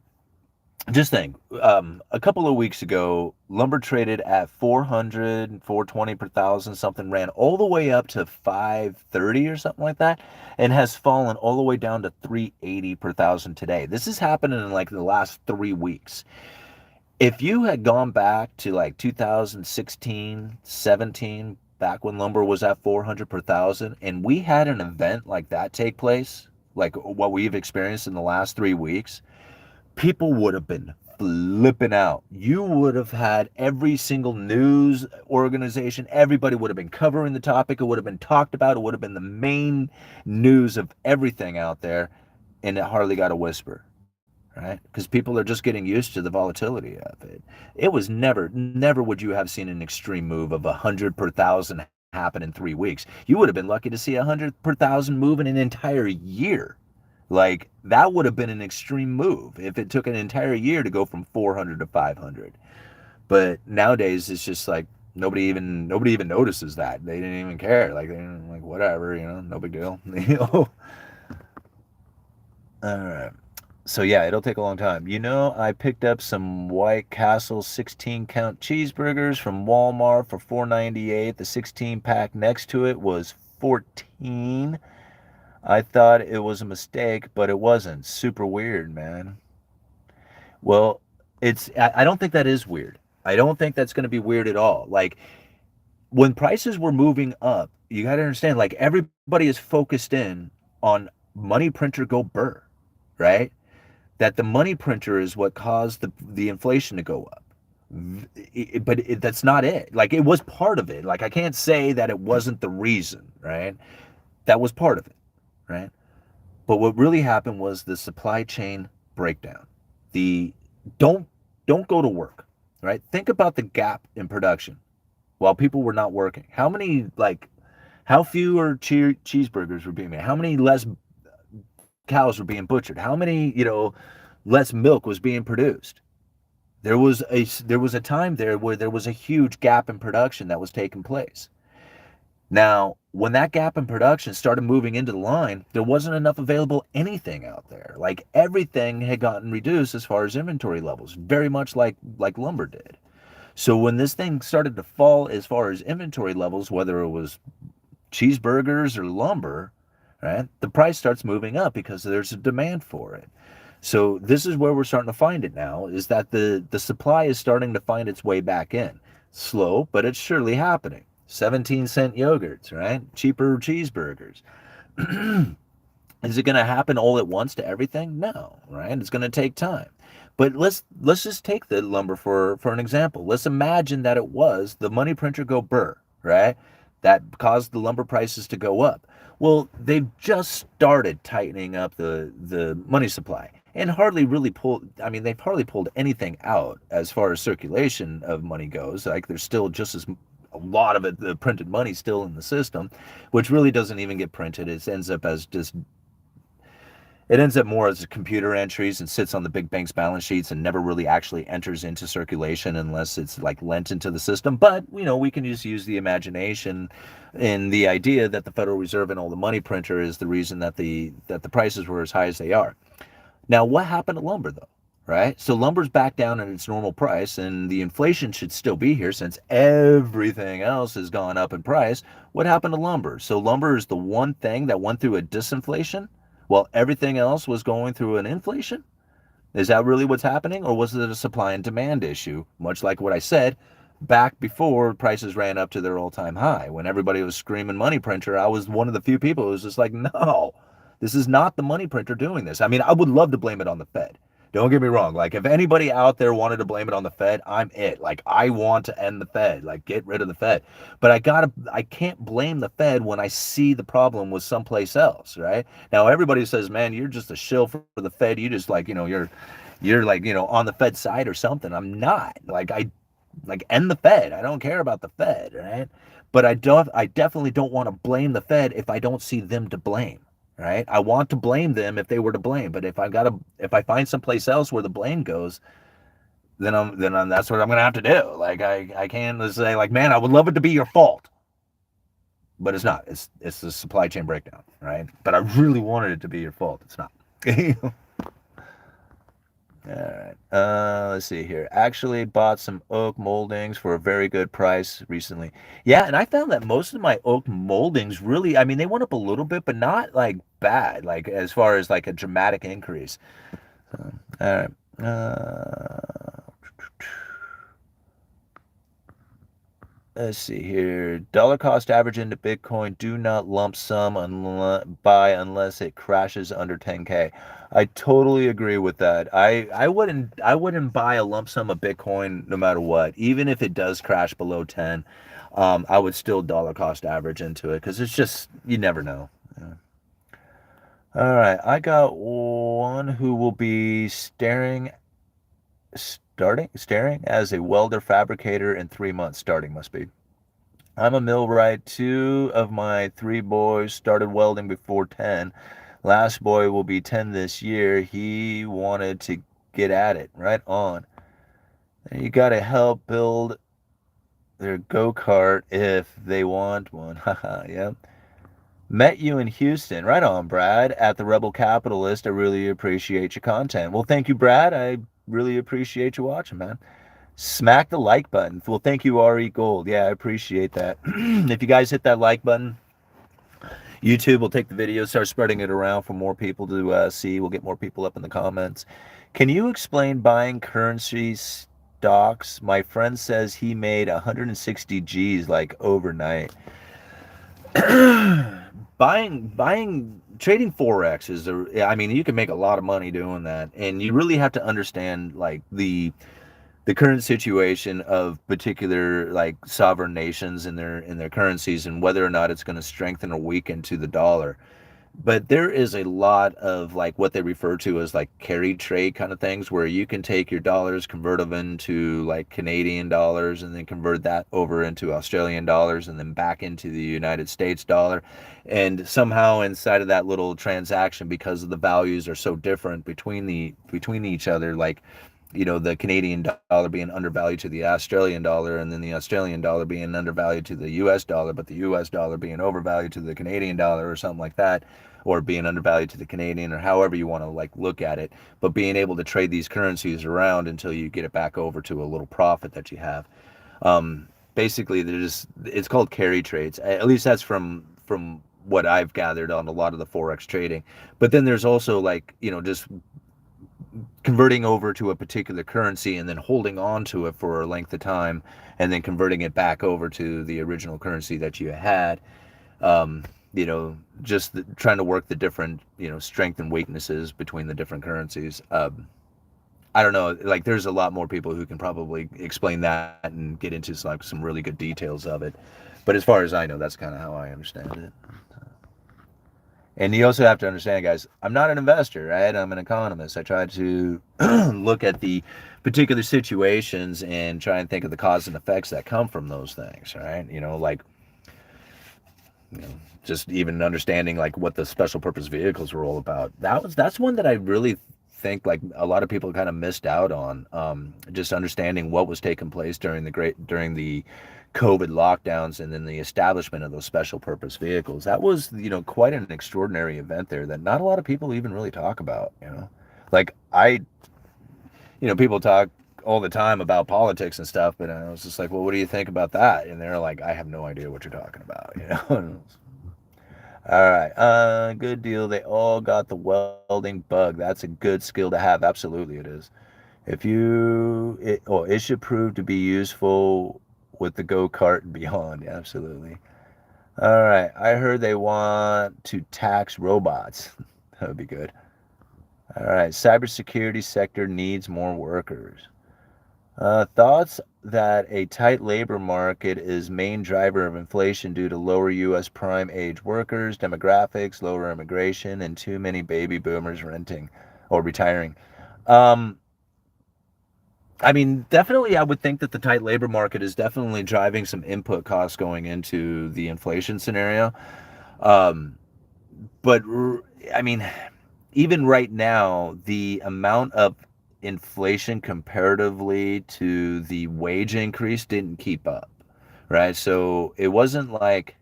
Just think, a couple of weeks ago, lumber traded at 400, 420 per thousand, something, ran all the way up to 530 or something like that, and has fallen all the way down to 380 per thousand today. This is happening in like the last 3 weeks. If you had gone back to like 2016, 17, back when lumber was at 400 per thousand, and we had an event like that take place, like what we've experienced in the last 3 weeks, people would have been flipping out. You would have had every single news organization, everybody would have been covering the topic. It would have been talked about. It would have been the main news of everything out there, and it hardly got a whisper, right? Because people are just getting used to the volatility of it. It was never would you have seen an extreme move of 100 per thousand happen in 3 weeks. You would have been lucky to see 100 per thousand move in an entire year. Like, that would have been an extreme move if it took an entire year to go from 400 to 500. But nowadays, it's just like nobody even notices that. They didn't even care. Like, they didn't, like, whatever, no big deal. All right. So yeah, it'll take a long time. I picked up some White Castle 16 count cheeseburgers from Walmart for $4.98. The 16 pack next to it was 14. I thought it was a mistake, but it wasn't. Super weird, man. Well, I don't think that is weird. I don't think that's going to be weird at all. Like, when prices were moving up, you got to understand, like, everybody is focused in on money printer go burr, right? That the money printer is what caused the inflation to go up. But that's not it. Like, it was part of it. Like, I can't say that it wasn't the reason, right? That was part of it, right? But what really happened was the supply chain breakdown. The don't don't go to work, right? Think about the gap in production while people were not working. How fewer cheeseburgers were being made? How many less cows were being butchered? How many, less milk was being produced? There was a time there where there was a huge gap in production that was taking place. Now, when that gap in production started moving into the line, there wasn't enough available anything out there. Like everything had gotten reduced as far as inventory levels, very much like lumber did. So when this thing started to fall as far as inventory levels, whether it was cheeseburgers or lumber, right, the price starts moving up because there's a demand for it. So this is where we're starting to find it now, is that the supply is starting to find its way back in. Slow, but it's surely happening. 17-cent yogurts, right? Cheaper cheeseburgers. Is it going to happen all at once to everything? No, right? It's going to take time. But let's just take the lumber for an example. Let's imagine that it was the money printer go burr, right? That caused the lumber prices to go up. Well, they've just started tightening up the money supply and hardly really pulled. I mean, they've hardly pulled anything out as far as circulation of money goes. Like there's still just as a lot of it, the printed money still in the system, which really doesn't even get printed. It ends up more as computer entries and sits on the big bank's balance sheets and never really actually enters into circulation unless it's like lent into the system. But, we can just use the imagination in the idea that the Federal Reserve and all the money printer is the reason that the prices were as high as they are. Now, what happened to lumber though? Right? So lumber's back down at its normal price and the inflation should still be here since everything else has gone up in price. What happened to lumber? So lumber is the one thing that went through a disinflation while everything else was going through an inflation? Is that really what's happening? Or was it a supply and demand issue? Much like what I said back before prices ran up to their all-time high. When everybody was screaming money printer, I was one of the few people who was just like, no, this is not the money printer doing this. I mean, I would love to blame it on the Fed. Don't get me wrong. Like, if anybody out there wanted to blame it on the Fed, I'm it. Like, I want to end the Fed. Like, get rid of the Fed. But I can't blame the Fed when I see the problem was someplace else, right? Now, everybody says, man, you're just a shill for the Fed. You just like, you're like, on the Fed side or something. I'm not. Like end the Fed. I don't care about the Fed, right? But I definitely don't want to blame the Fed if I don't see them to blame. Right? I want to blame them if they were to blame, but if I find someplace else where the blame goes, then that's what I'm gonna have to do. Like I can't just say like, man, I would love it to be your fault, but it's not. It's the supply chain breakdown, right? But I really wanted it to be your fault. It's not. All right. Let's see here. Actually bought some oak moldings for a very good price recently. Yeah, and I found that most of my oak moldings really, I mean, they went up a little bit, but not like bad, like as far as like a dramatic increase. All right. Let's see here. Dollar cost average into Bitcoin. Do not lump sum buy unless it crashes under 10K. I totally agree with that. I wouldn't buy a lump sum of Bitcoin no matter what, even if it does crash below 10. I would still dollar cost average into it because it's just you never know. Yeah. All right, I got one who will be staring as a welder fabricator in 3 months. Starting must be. I'm a millwright. Two of my three boys started welding before 10. Last boy will be 10 this year. He wanted to get at it. Right on. You got to help build their go-kart if they want one. Haha, yeah. Met you in Houston. Right on, Brad, at the Rebel Capitalist. I really appreciate your content. Well, thank you, Brad. I really appreciate you watching, man. Smack the like button. Well, thank you, RE Gold. Yeah, I appreciate that. If you guys hit that like button, YouTube will take the video, start spreading it around for more people to see. We'll get more people up in the comments. Can you explain buying currency stocks? My friend says he made 160 G's like overnight. Trading Forex I mean, you can make a lot of money doing that. And you really have to understand like the current situation of particular like sovereign nations in their currencies and whether or not it's going to strengthen or weaken to the dollar. But there is a lot of like what they refer to as like carry trade kind of things where you can take your dollars, convert them into like Canadian dollars and then convert that over into Australian dollars and then back into the United States dollar. And somehow inside of that little transaction, because the values are so different between each other, like the Canadian dollar being undervalued to the Australian dollar, and then the Australian dollar being undervalued to the US dollar, but the US dollar being overvalued to the Canadian dollar or something like that, or being undervalued to the Canadian, or however you want to like look at it, but being able to trade these currencies around until you get it back over to a little profit that you have. Basically, it's called carry trades. At least that's from what I've gathered on a lot of the Forex trading. But then there's also like, just converting over to a particular currency and then holding on to it for a length of time and then converting it back over to the original currency that you had. Um, just trying to work the different, strength and weaknesses between the different currencies. I don't know, like there's a lot more people who can probably explain that and get into some really good details of it. But as far as I know, that's kind of how I understand it. And you also have to understand, guys, I'm not an investor, right? I'm an economist. I try to look at the particular situations and try and think of the cause and effects that come from those things, right? Like, you know, just even understanding like what the special purpose vehicles were all about. That's one that I really think like a lot of people kind of missed out on. Just understanding what was taking place during the COVID lockdowns and then the establishment of those special purpose vehicles. That was, quite an extraordinary event there that not a lot of people even really talk about, Like people talk all the time about politics and stuff, but I was just like, well, what do you think about that? And they're like, I have no idea what you're talking about. All right, good deal. They all got the welding bug. That's a good skill to have. Absolutely, it is. It should prove to be useful with the go-kart and beyond. Absolutely. All right, I heard they want to tax robots. That would be good. All right, cybersecurity sector needs more workers. Thoughts that a tight labor market is main driver of inflation due to lower U.S. prime age workers, demographics, lower immigration, and too many baby boomers renting or retiring. Um, I mean, definitely, I would think that the tight labor market is definitely driving some input costs going into the inflation scenario. Um, but I mean, even right now, the amount of inflation comparatively to the wage increase didn't keep up, right? So it wasn't like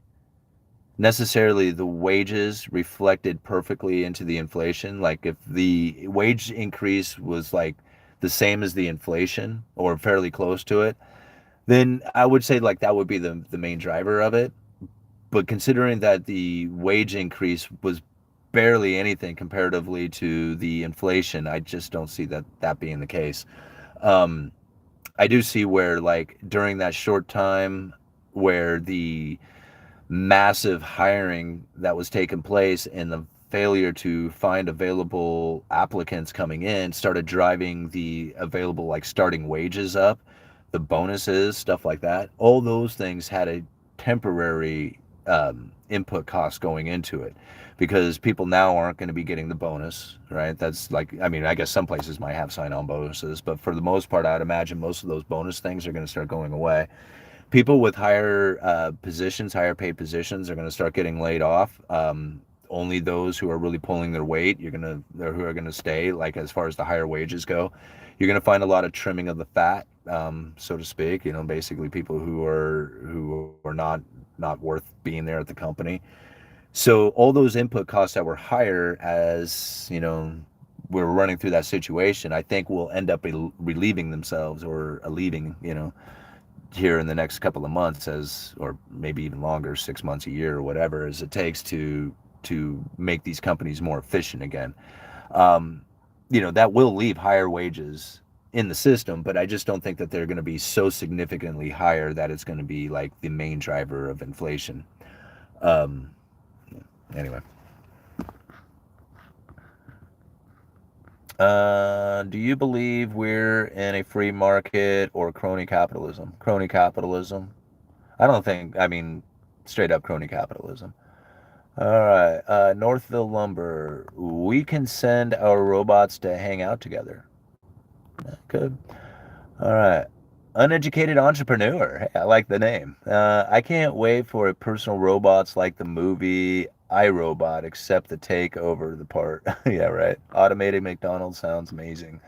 necessarily the wages reflected perfectly into the inflation. Like if the wage increase was like the same as the inflation or fairly close to it, then I would say like that would be the main driver of it. But considering that the wage increase was barely anything comparatively to the inflation, I just don't see that being the case. Um, I do see where like during that short time where the massive hiring that was taking place and the failure to find available applicants coming in started driving the available like starting wages up, the bonuses, stuff like that. All those things had a temporary input cost going into it because people now aren't going to be getting the bonus, right? That's like, I mean, I guess some places might have sign on bonuses, but for the most part, I'd imagine most of those bonus things are going to start going away. People with higher positions, higher paid positions, are going to start getting laid off. Only those who are really pulling their weight, who are gonna stay. Like as far as the higher wages go, you're gonna find a lot of trimming of the fat, so to speak. Basically people who are not worth being there at the company. So all those input costs that were higher as we're running through that situation, I think will end up relieving themselves or alleviating, here in the next couple of months or maybe even longer, 6 months, a year, or whatever as it takes to make these companies more efficient again. Um, that will leave higher wages in the system, but I just don't think that they're going to be so significantly higher that it's going to be like the main driver of inflation. Um, anyway. Do you believe we're in a free market or crony capitalism? Crony capitalism. I don't think, I mean, straight up crony capitalism. All right. Northville Lumber. We can send our robots to hang out together. Good. All right. Uneducated entrepreneur. Hey, I like the name. I can't wait for a personal robots like the movie iRobot, except the take over the part. Yeah, right. Automated McDonald's sounds amazing.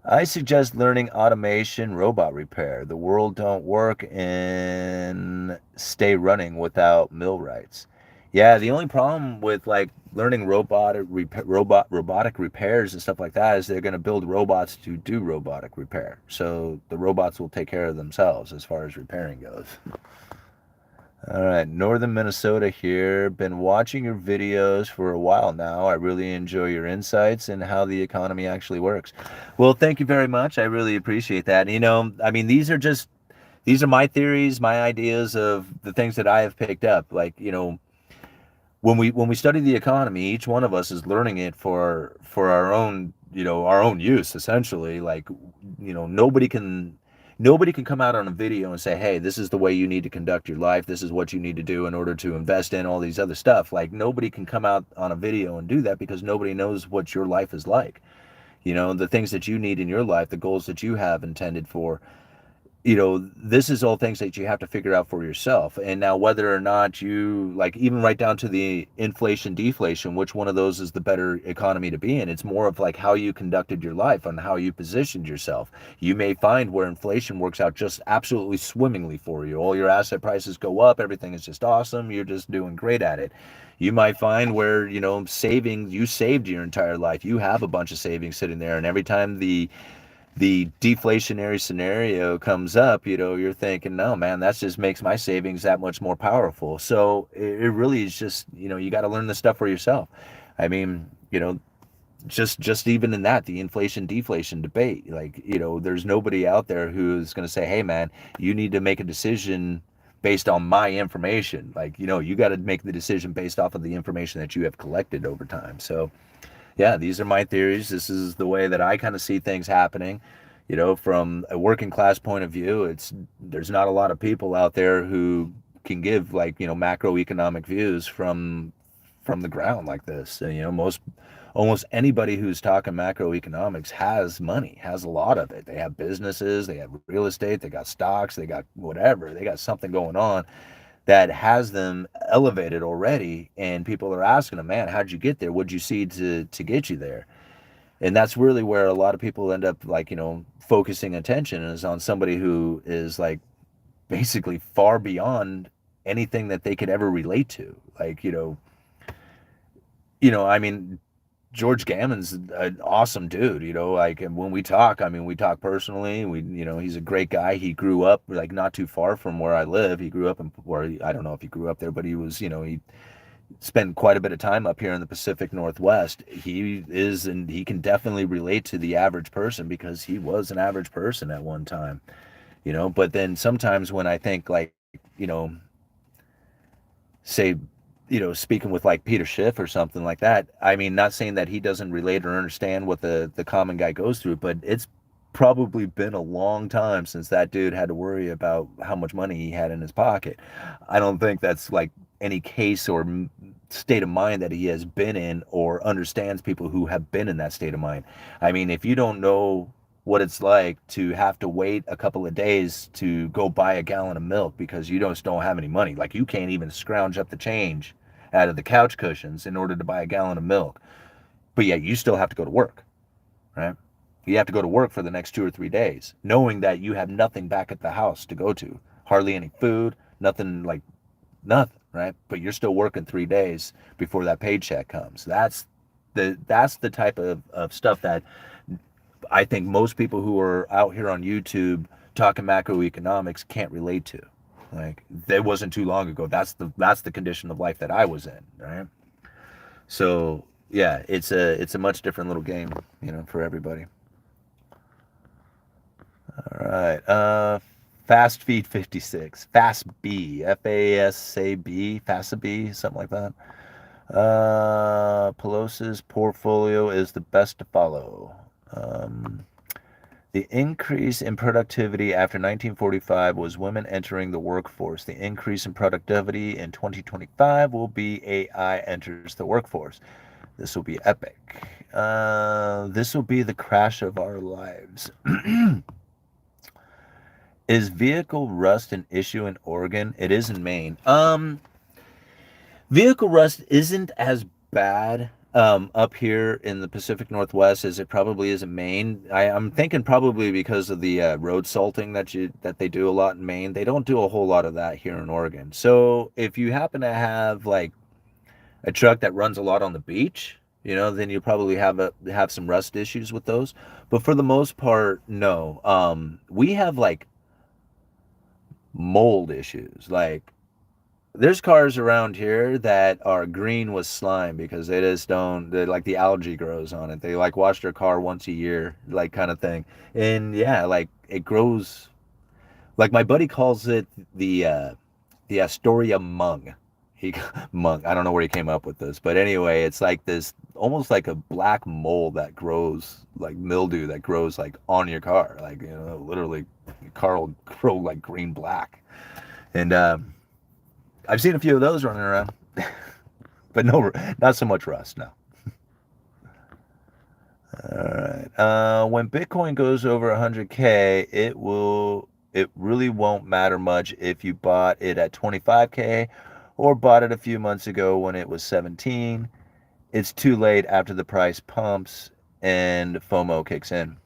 I suggest learning automation, robot repair. The world don't work and stay running without millwrights. Yeah, the only problem with like learning robotic repairs and stuff like that is they're going to build robots to do robotic repair. So the robots will take care of themselves as far as repairing goes. All right, Northern Minnesota here. Been watching your videos for a while now. I really enjoy your insights and how the economy actually works. Well, thank you very much. I really appreciate that. You know, I mean, these are my theories, my ideas of the things that I have picked up. Like, you know, when we study the economy, each one of us is learning it for our own, you know, our own use essentially. Like, you know, nobody can come out on a video and say, hey, this is the way you need to conduct your life, this is what you need to do in order to invest in all these other stuff. Like, nobody can come out on a video and do that because nobody knows what your life is like. You know, the things that you need in your life, the goals that you have intended for, you know, this is all things that you have to figure out for yourself. And now, whether or not you like, even right down to the inflation, deflation, which one of those is the better economy to be in? It's more of like how you conducted your life and how you positioned yourself. You may find where inflation works out just absolutely swimmingly for you. All your asset prices go up, everything is just awesome, you're just doing great at it. You might find where, you know, saving, you saved your entire life, you have a bunch of savings sitting there, and every time the deflationary scenario comes up, you know, you're thinking, no, man, that just makes my savings that much more powerful. So it really is just, you know, you got to learn this stuff for yourself. I mean, you know, just even in that, the inflation deflation debate, like, you know, there's nobody out there who's going to say, hey, man, you need to make a decision based on my information. Like, you know, you got to make the decision based off of the information that you have collected over time. So, yeah, these are my theories. This is the way that I kind of see things happening. You know, from a working class point of view, it's there's not a lot of people out there who can give, like, you know, macroeconomic views from the ground like this. And, you know, almost anybody who's talking macroeconomics has money, has a lot of it. They have businesses, they have real estate, they got stocks, they got whatever, they got something going on that has them elevated already, and people are asking them, man, how'd you get there, what'd you see to get you there? And that's really where a lot of people end up, like, you know, focusing attention is on somebody who is like basically far beyond anything that they could ever relate to. Like, I mean, George Gammon's an awesome dude, you know, like, and when we talk, I mean, we talk personally. He's a great guy. He grew up like not too far from where I live. He grew up in where, I don't know if he grew up there, but he was, you know, he spent quite a bit of time up here in the Pacific Northwest. He is, and he can definitely relate to the average person because he was an average person at one time, you know. But then sometimes when I think, like, you know, say, you know, speaking with like Peter Schiff or something like that. I mean, not saying that he doesn't relate or understand what the common guy goes through, but it's probably been a long time since that dude had to worry about how much money he had in his pocket. I don't think that's like any case or state of mind that he has been in or understands people who have been in that state of mind. I mean, if you don't know what it's like to have to wait a couple of days to go buy a gallon of milk because you just don't have any money. Like, you can't even scrounge up the change out of the couch cushions in order to buy a gallon of milk. But yet you still have to go to work, right? You have to go to work for the next 2 or 3 days, knowing that you have nothing back at the house to go to. Hardly any food, nothing, like nothing, right? But you're still working 3 days before that paycheck comes. That's the type of stuff that I think most people who are out here on YouTube talking macroeconomics can't relate to. Like, that wasn't too long ago. That's the condition of life that I was in, right? So yeah, it's a much different little game, you know, for everybody. All right. Fast Feed 56. Fast B. FASAB. FASAB, something like that. Pelosi's portfolio is the best to follow. The increase in productivity after 1945 was women entering the workforce. The increase in productivity in 2025 will be AI enters the workforce. This will be epic. This will be the crash of our lives. Is vehicle rust an issue in Oregon? It is in Maine. Vehicle rust isn't as bad. up here in the Pacific Northwest as it probably is in Maine. I'm thinking probably because of the road salting that they do a lot in Maine. They don't do a whole lot of that here in Oregon. So if you happen to have like a truck that runs a lot on the beach, then you probably have some rust issues with those. But for the most part, no. We have like mold issues. Like there's cars around here that are green with slime because they just don't, they like the algae grows on it. They like wash their car once a year, like kind of thing. And yeah, like it grows, like my buddy calls it the Astoria mung. He mung. I don't know where he came up with this, but anyway, it's like this almost like a black mold that grows, like mildew that grows like on your car, like literally, your car will grow like green black. And I've seen a few of those running around, but no, not so much rust. No. All right. When Bitcoin goes over 100K, it really won't matter much if you bought it at 25K or bought it a few months ago when it was 17. It's too late after the price pumps and FOMO kicks in.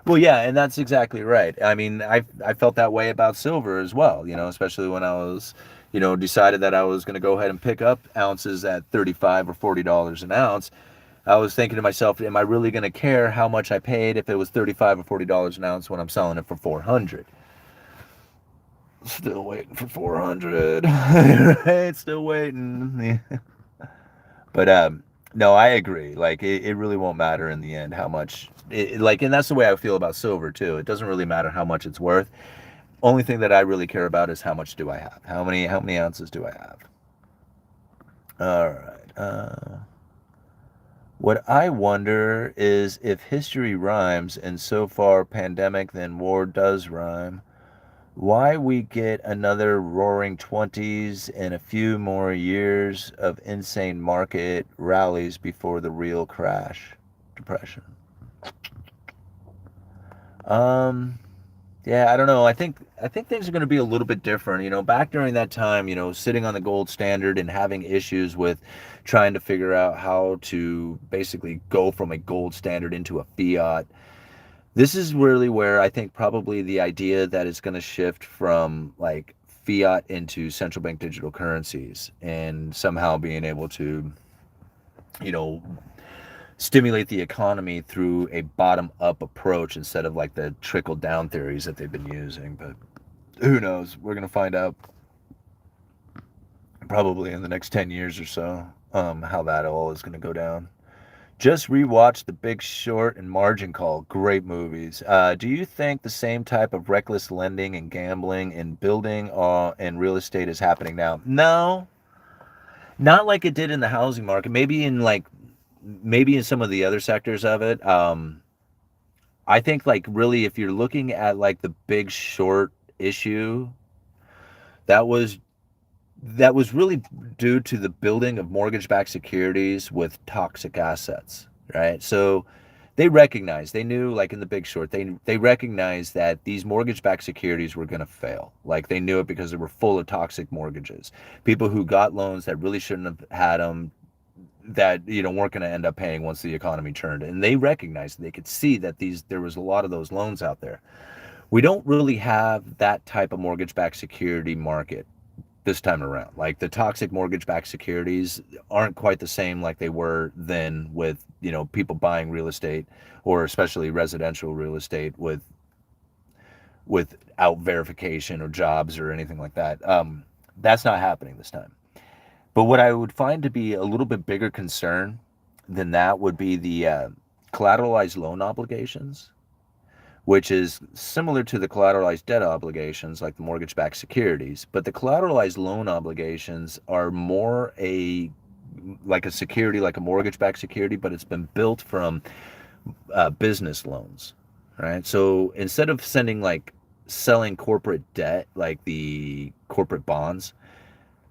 Well, yeah, and that's exactly right. I mean, I felt that way about silver as well, especially when I was, decided that I was going to go ahead and pick up ounces at 35 or $40 an ounce. I was thinking to myself, am I really going to care how much I paid if it was 35 or $40 an ounce when I'm selling it for 400? Still waiting for 400. Right? Still waiting. But no, I agree. Like it really won't matter in the end how much like, and that's the way I feel about silver too. It doesn't really matter how much it's worth. Only thing that I really care about is how much do I have? How many ounces do I have? All right. What I wonder is if history rhymes, and so far pandemic then war does rhyme, why we get another roaring 20s and a few more years of insane market rallies before the real crash, depression. Um, yeah, I don't know. I think things are going to be a little bit different. Back during that time, sitting on the gold standard and having issues with trying to figure out how to basically go from a gold standard into a fiat. This is really where I think probably the idea that it's going to shift from like fiat into central bank digital currencies and somehow being able to, you know, stimulate the economy through a bottom up approach instead of like the trickle down theories that they've been using. But who knows? We're going to find out probably in the next 10 years or so how that all is going to go down. Just rewatched The Big Short and Margin Call. Great movies. Do you think the same type of reckless lending and gambling in building and real estate is happening now? No, not like it did in the housing market. Maybe in some of the other sectors of it. I think like really if you're looking at like the Big Short issue, that was that was really due to the building of mortgage-backed securities with toxic assets, right? So they knew like in the Big Short, they recognized that these mortgage-backed securities were going to fail. Like they knew it because they were full of toxic mortgages. People who got loans that really shouldn't have had them, that weren't going to end up paying once the economy turned. And they recognized, they could see that there was a lot of those loans out there. We don't really have that type of mortgage-backed security market this time around. Like the toxic mortgage-backed securities aren't quite the same like they were then with, people buying real estate or especially residential real estate without verification or jobs or anything like that. That's not happening this time. But what I would find to be a little bit bigger concern than that would be the collateralized loan obligations, which is similar to the collateralized debt obligations like the mortgage-backed securities. But the collateralized loan obligations are more like a security, like a mortgage-backed security, but it's been built from business loans, right? So instead of selling corporate debt, like the corporate bonds,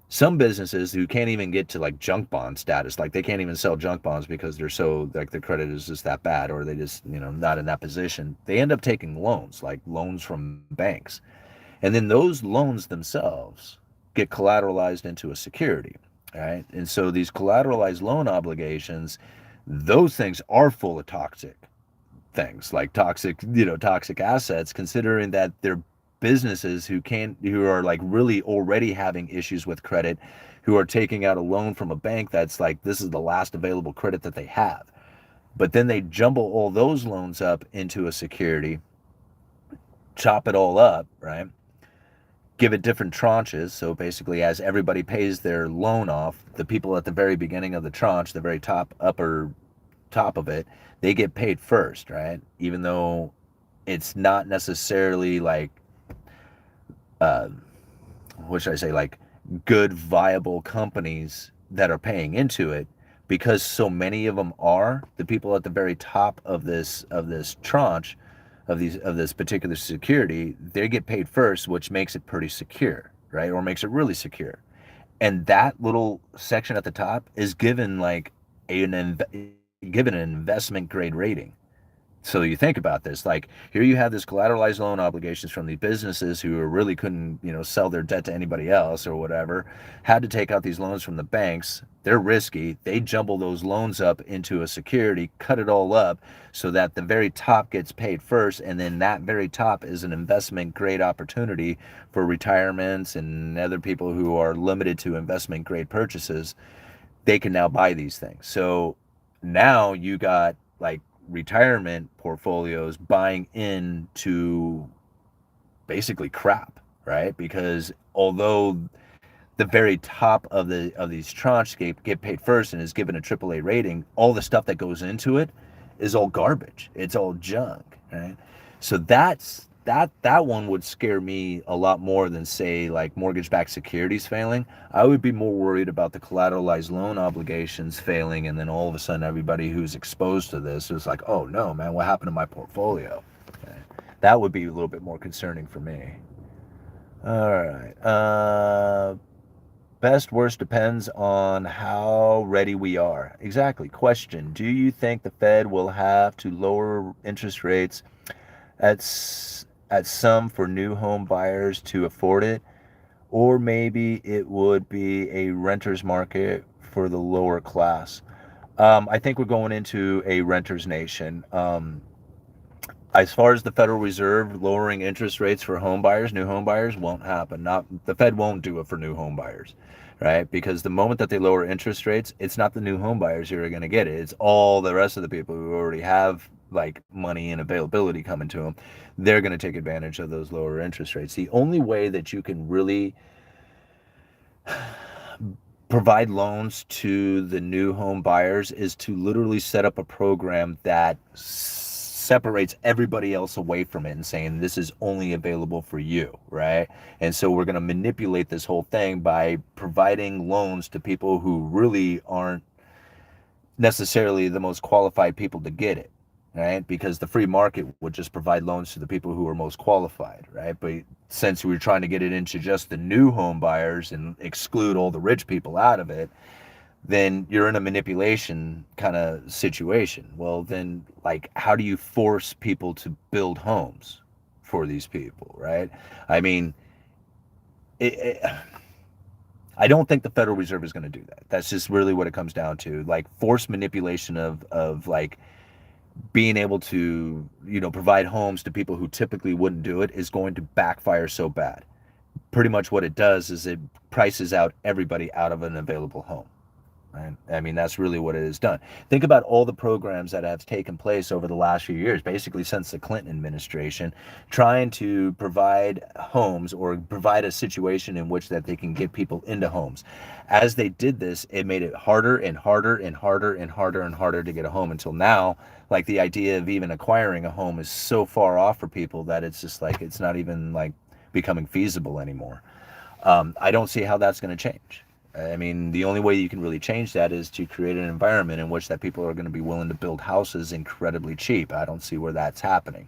some businesses who can't even get to like junk bond status, like they can't even sell junk bonds because they're so like the credit is just that bad, or they just not in that position, they end up taking loans, like loans from banks, and then those loans themselves get collateralized into a security. right? And so these collateralized loan obligations, those things are full of toxic things, like toxic assets, considering that they're businesses who are like really already having issues with credit, who are taking out a loan from a bank that's like, this is the last available credit that they have. But then they jumble all those loans up into a security, chop it all up, right? Give it different tranches. So basically, as everybody pays their loan off, the people at the very beginning of the tranche, the very upper top of it, they get paid first, right? Even though it's not necessarily like, uh, what should I say, like good, viable companies that are paying into it, because so many of them are the people at the very top of this tranche of this particular security. They get paid first, which makes it pretty secure, right? Or makes it really secure. And that little section at the top is given like given an investment grade rating. So you think about this, like here you have this collateralized loan obligations from the businesses who really couldn't, sell their debt to anybody else or whatever, had to take out these loans from the banks. They're risky. They jumble those loans up into a security, cut it all up so that the very top gets paid first, and then that very top is an investment grade opportunity for retirements and other people who are limited to investment grade purchases. They can now buy these things. So now you got like retirement portfolios buying into basically crap, right? Because although the very top of these tranches get paid first and is given a AAA rating, all the stuff that goes into it is all garbage. It's all junk, right? So that one would scare me a lot more than, say, like mortgage-backed securities failing. I would be more worried about the collateralized loan obligations failing, and then all of a sudden everybody who's exposed to this is like, oh no, man, what happened to my portfolio? Okay. That would be a little bit more concerning for me. All right. Best worst depends on how ready we are. Exactly. Question: do you think the Fed will have to lower interest rates at some for new home buyers to afford it, or maybe it would be a renter's market for the lower class? I think we're going into a renter's nation. As far as the Federal Reserve lowering interest rates for home buyers, new home buyers, won't happen. Not the Fed won't do it for new home buyers, right? Because the moment that they lower interest rates, it's not the new home buyers who are going to get it. It's all the rest of the people who already have like money and availability coming to them. They're going to take advantage of those lower interest rates. The only way that you can really provide loans to the new home buyers is to literally set up a program that separates everybody else away from it and saying this is only available for you, right? And so we're going to manipulate this whole thing by providing loans to people who really aren't necessarily the most qualified people to get it, right? Because the free market would just provide loans to the people who are most qualified, right? But since we're trying to get it into just the new home buyers and exclude all the rich people out of it, then you're in a manipulation kind of situation. Well, then, like, how do you force people to build homes for these people, right? I mean, I don't think the Federal Reserve is going to do that. That's just really what it comes down to. Like, forced manipulation of like being able to, provide homes to people who typically wouldn't do it is going to backfire so bad. Pretty much what it does is it prices out everybody out of an available home. Right? I mean, that's really what it has done. Think about all the programs that have taken place over the last few years, basically since the Clinton administration, trying to provide homes or provide a situation in which that they can get people into homes. As they did this, it made it harder and harder and harder and harder and harder to get a home, until now, like, the idea of even acquiring a home is so far off for people that it's just like, it's not even like becoming feasible anymore. I don't see how that's going to change. I mean, the only way you can really change that is to create an environment in which that people are going to be willing to build houses incredibly cheap. I don't see where that's happening.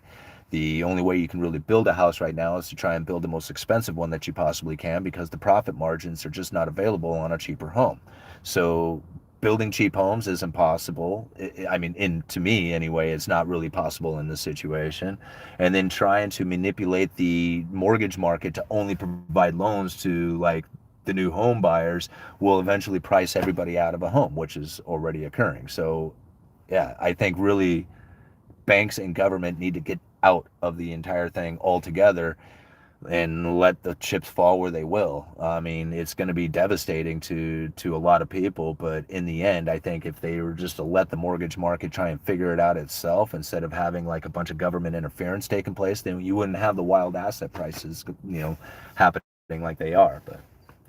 The only way you can really build a house right now is to try and build the most expensive one that you possibly can, because the profit margins are just not available on a cheaper home. So building cheap homes is impossible. I mean, to me anyway, it's not really possible in this situation. And then trying to manipulate the mortgage market to only provide loans to like the new home buyers will eventually price everybody out of a home, which is already occurring. So, yeah, I think really banks and government need to get out of the entire thing altogether and let the chips fall where they will. I mean, it's going to be devastating to a lot of people, but in the end, I think if they were just to let the mortgage market try and figure it out itself instead of having like a bunch of government interference taking place, then you wouldn't have the wild asset prices, happening like they are. But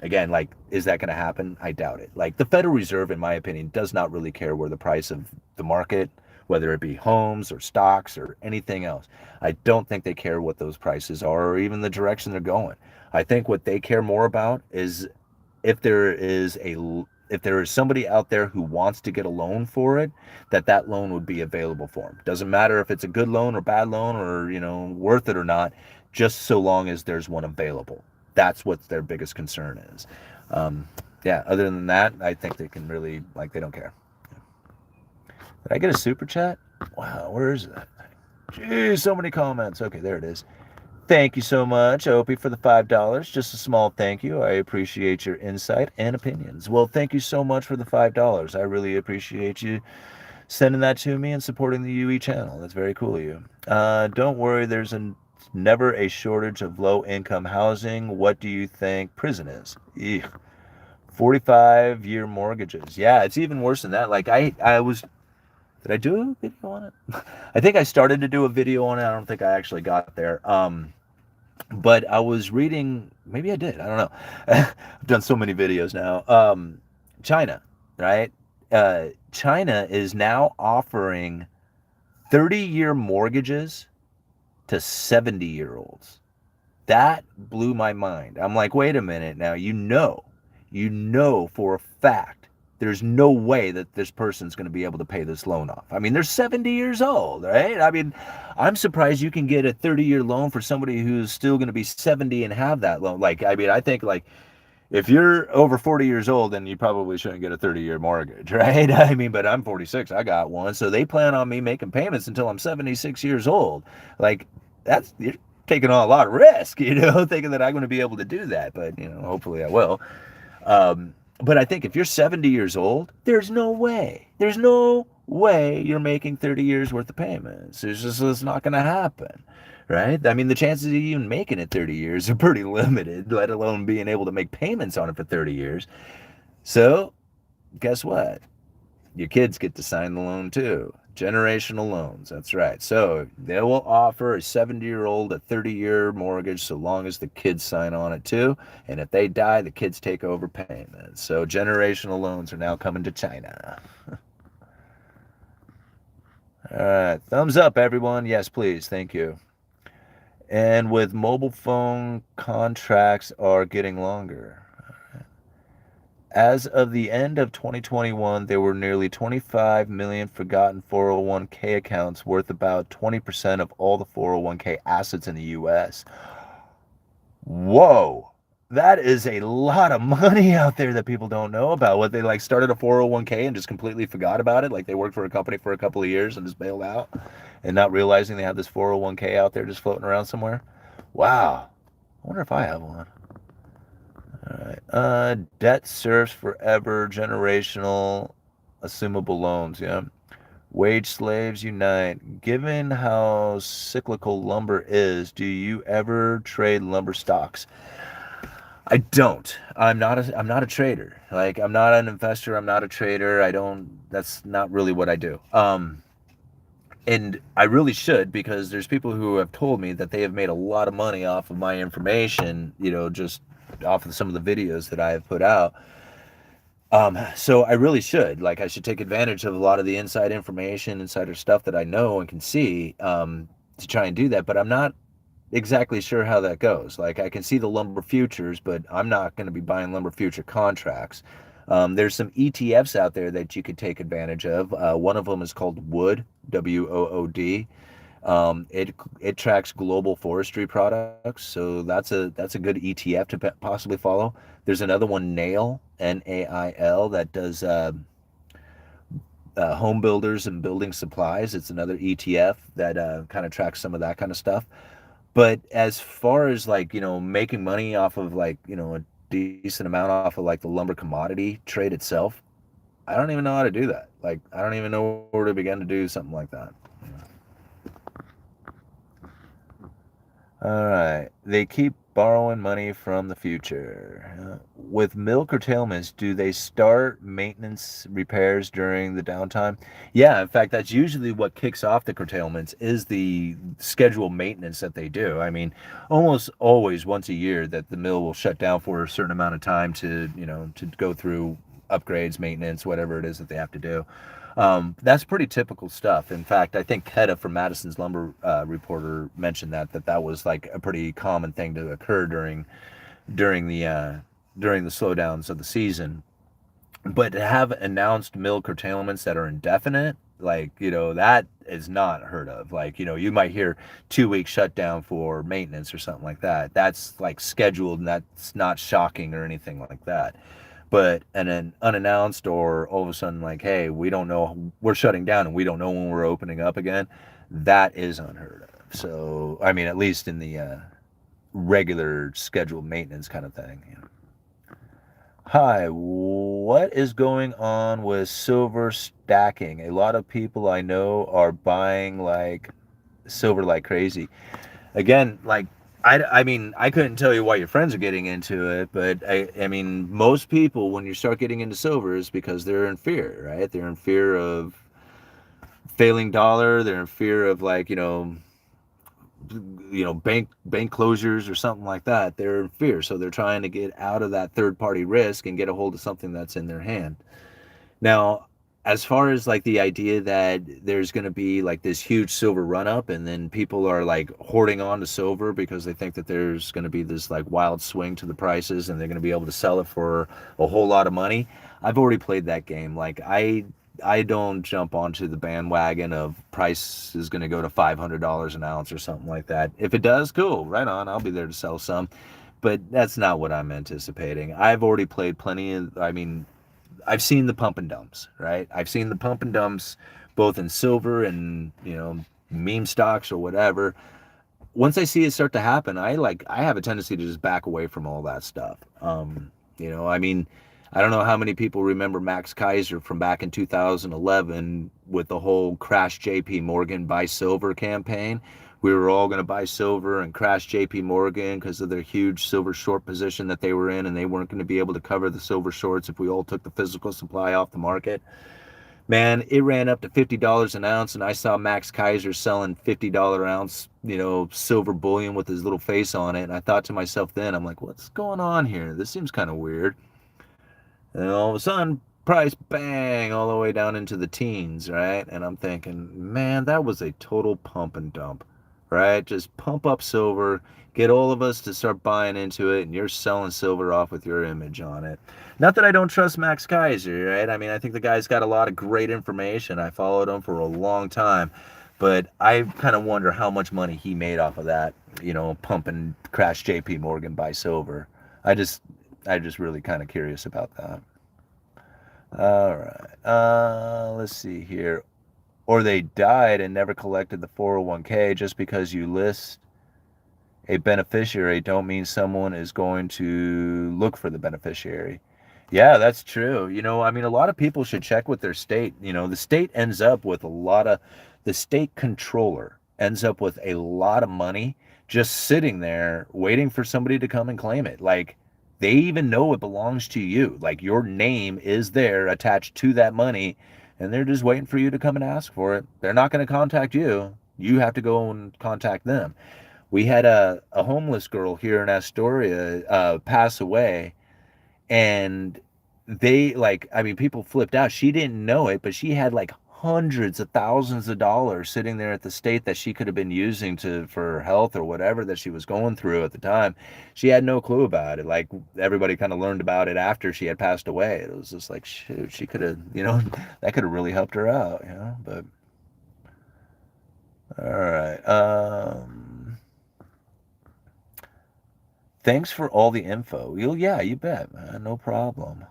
again, like, is that going to happen? I doubt it. Like, the Federal Reserve, in my opinion, does not really care where the price of the market, whether it be homes or stocks or anything else. I don't think they care what those prices are or even the direction they're going. I think what they care more about is if there is somebody out there who wants to get a loan for it, that loan would be available for them. Doesn't matter if it's a good loan or bad loan or, worth it or not, just so long as there's one available. That's what their biggest concern is. Yeah, other than that, I think they can really, they don't care. Did I get a super chat? Wow, where is that? Jeez, so many comments. Okay, there it is. Thank you so much, Opie, for the $5. Just a small thank you. I appreciate your insight and opinions. Well, thank you so much for the $5. I really appreciate you sending that to me and supporting the UE channel. That's very cool of you. Don't worry, there's never a shortage of low-income housing. What do you think prison is? Eugh. 45-year mortgages. Yeah, it's even worse than that. Like, did I do a video on it? I think I started to do a video on it. I don't think I actually got there. But I was reading, maybe I did, I don't know. I've done so many videos now. China, right? China is now offering 30-year mortgages to 70-year-olds. That blew my mind. I'm like, wait a minute now, you know for a fact there's no way that this person's going to be able to pay this loan off. I mean, they're 70 years old, right? I mean, I'm surprised you can get a 30-year loan for somebody who's still going to be 70 and have that loan. I think if you're over 40 years old, then you probably shouldn't get a 30-year mortgage, right? I mean, but I'm 46, I got one. So they plan on me making payments until I'm 76 years old. Like, you're taking on a lot of risk, thinking that I'm going to be able to do that. But, hopefully I will. But I think if you're 70 years old, there's no way you're making 30 years worth of payments. It's not going to happen, right? I mean, the chances of you even making it 30 years are pretty limited, let alone being able to make payments on it for 30 years. So guess what? Your kids get to sign the loan too. Generational loans, that's right. So they will offer a 70-year-old a 30-year mortgage so long as the kids sign on it too. And if they die, the kids take over payments. So generational loans are now coming to China. All right, thumbs up, everyone. Yes, please. Thank you. And with mobile phone contracts are getting longer. As of the end of 2021, there were nearly 25 million forgotten 401k accounts worth about 20% of all the 401k assets in the U.S. Whoa, that is a lot of money out there that people don't know about. What, they started a 401k and just completely forgot about it? Like they worked for a company for a couple of years and just bailed out and not realizing they have this 401k out there just floating around somewhere? Wow, I wonder if I have one. All right. Debt serves forever, generational, assumable loans. Yeah. Wage slaves unite. Given how cyclical lumber is, do you ever trade lumber stocks? I don't. I'm not a trader. I'm not an investor. I'm not a trader. That's not really what I do. And I really should, because there's people who have told me that they have made a lot of money off of my information, just off of some of the videos that I have put out. So I really should. I should take advantage of a lot of the inside information, insider stuff that I know and can see, to try and do that. But I'm not exactly sure how that goes. I can see the lumber futures, but I'm not going to be buying lumber future contracts. There's some ETFs out there that you could take advantage of. One of them is called Wood, WOOD. It tracks global forestry products, so that's a good ETF to possibly follow. There's another one, Nail, NAIL, that does home builders and building supplies. It's another ETF that kind of tracks some of that kind of stuff. But as far as making money off of decent amount off of like the lumber commodity trade itself. I don't even know how to do that. Like, I don't even know where to begin to do something like that. All right. They keep borrowing money from the future. With mill curtailments, do they start maintenance repairs during the downtime? Yeah, in fact, that's usually what kicks off the curtailments is the scheduled maintenance that they do. I mean, almost always once a year that the mill will shut down for a certain amount of time to, to go through upgrades, maintenance, whatever it is that they have to do. That's pretty typical stuff. In fact, I think Keta from Madison's Lumber Reporter mentioned that was like a pretty common thing to occur during the uh, during the slowdowns of the season. But to have announced mill curtailments that are indefinite, like that is not heard of. Like you might hear 2 week shutdown for maintenance or something like that. That's like scheduled, and that's not shocking or anything like that. But and then unannounced or all of a sudden like, hey, we don't know, we're shutting down and we don't know when we're opening up again, that is unheard of. So I mean, at least in the regular scheduled maintenance kind of thing. Hi, what is going on with silver stacking? A lot of people I know are buying like silver like crazy. Again, like I mean, I couldn't tell you why your friends are getting into it, but I mean, most people when you start getting into silver is because they're in fear, right? They're in fear of failing dollar. They're in fear of like bank closures or something like that. They're in fear, so they're trying to get out of that third party risk and get a hold of something that's in their hand. Now, as far as like the idea that there's going to be like this huge silver run up and then people are like hoarding on to silver because they think that there's going to be this like wild swing to the prices and they're going to be able to sell it for a whole lot of money. I've already played that game. Like I don't jump onto the bandwagon of price is going to go to $500 an ounce or something like that. If it does, cool, right on. I'll be there to sell some. But that's not what I'm anticipating. I've already played plenty of, I mean, I've seen the pump and dumps, right? I've seen the pump and dumps both in silver and, meme stocks or whatever. Once I see it start to happen, I have a tendency to just back away from all that stuff. I mean, I don't know how many people remember Max Kaiser from back in 2011 with the whole crash JP Morgan buy silver campaign. We were all going to buy silver and crash JP Morgan because of their huge silver short position that they were in, and they weren't going to be able to cover the silver shorts if we all took the physical supply off the market. Man, it ran up to $50 an ounce, and I saw Max Kaiser selling $50 ounce, silver bullion with his little face on it. And I thought to myself then, I'm like, what's going on here? This seems kind of weird. And all of a sudden, price bang all the way down into the teens, right? And I'm thinking, man, that was a total pump and dump, right? Just pump up silver, get all of us to start buying into it, and you're selling silver off with your image on it. Not that I don't trust Max Kaiser, right? I mean, I think the guy's got a lot of great information. I followed him for a long time, but I kind of wonder how much money he made off of that, pump and crash JP Morgan buy silver. I'm just really kind of curious about that. All right. Let's see here. Or they died and never collected the 401k. Just because you list a beneficiary don't mean someone is going to look for the beneficiary. Yeah, that's true. I mean, a lot of people should check with their state. The state ends up with the state controller ends up with a lot of money just sitting there waiting for somebody to come and claim it. Like, they even know it belongs to you. Like, your name is there attached to that money, and they're just waiting for you to come and ask for it. They're not going to contact you. You have to go and contact them. We had a homeless girl here in Astoria pass away, and they I mean, people flipped out. She didn't know it, but she had like hundreds of thousands of dollars sitting there at the state that she could have been using for health or whatever that she was going through at the time. She had no clue about it. Like, everybody kind of learned about it after she had passed away. It was just like, shoot, she could have, that could have really helped her out, but all right. Thanks for all the info. Yeah, you bet, man. No problem.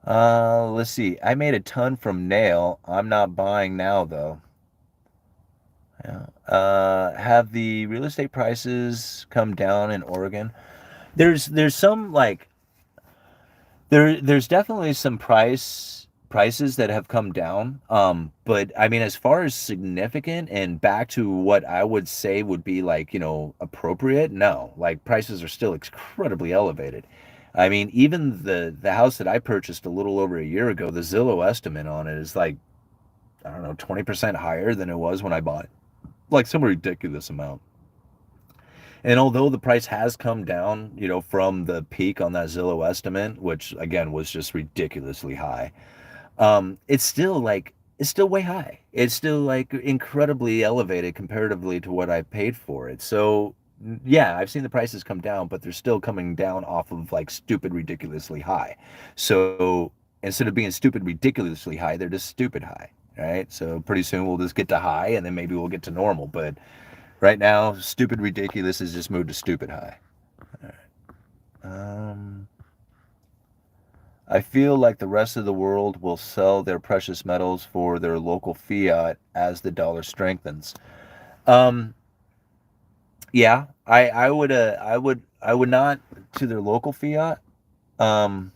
Let's see. I made a ton from nail. I'm not buying now though. Yeah. Have the real estate prices come down in Oregon? there's some like there's definitely some prices that have come down. But I mean, as far as significant and back to what I would say would be like, appropriate, no. Like prices are still incredibly elevated. I mean, even the house that I purchased a little over a year ago, the Zillow estimate on it is like, I don't know, 20% higher than it was when I bought it. Like some ridiculous amount. And although the price has come down, from the peak on that Zillow estimate, which again was just ridiculously high, it's still way high. It's still like incredibly elevated comparatively to what I paid for it. So yeah, I've seen the prices come down, but they're still coming down off of like stupid, ridiculously high. So instead of being stupid, ridiculously high, they're just stupid high. Right. So pretty soon we'll just get to high and then maybe we'll get to normal. But right now, stupid ridiculous has just moved to stupid high. All right. I feel like the rest of the world will sell their precious metals for their local fiat as the dollar strengthens. Um, yeah, I would not to their local fiat. Um,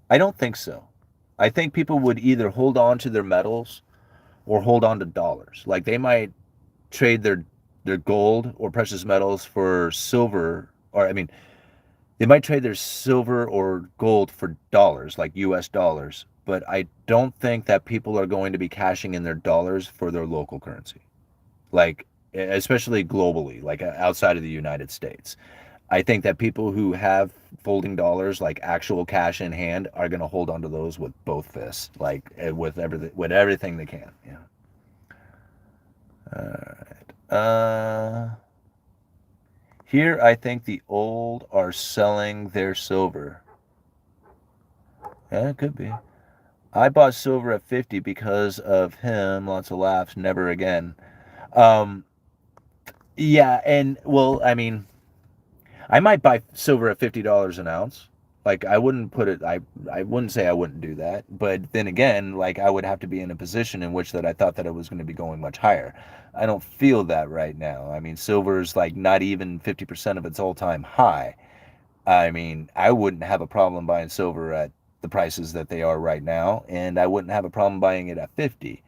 I don't think so. I think people would either hold on to their metals or hold on to dollars. Like they might trade their gold or precious metals for silver, or I mean, they might trade their silver or gold for dollars, like US dollars, but I don't think that people are going to be cashing in their dollars for their local currency. Like especially globally, like outside of the United States. I think that people who have folding dollars, like actual cash in hand, are going to hold onto those with both fists, like with everything they can. Yeah. All right. Here, I think the old are selling their silver. Yeah, it could be. I bought silver at 50 because of him. Lots of laughs. Never again. Um, yeah, and well, I mean, I might buy silver at $50 an ounce. Like I wouldn't put it. I wouldn't say I wouldn't do that. But then again, like I would have to be in a position in which that I thought that it was going to be going much higher. I don't feel that right now. I mean, silver is like not even 50% of its all-time high. I mean, I wouldn't have a problem buying silver at the prices that they are right now, and I wouldn't have a problem buying it at 50.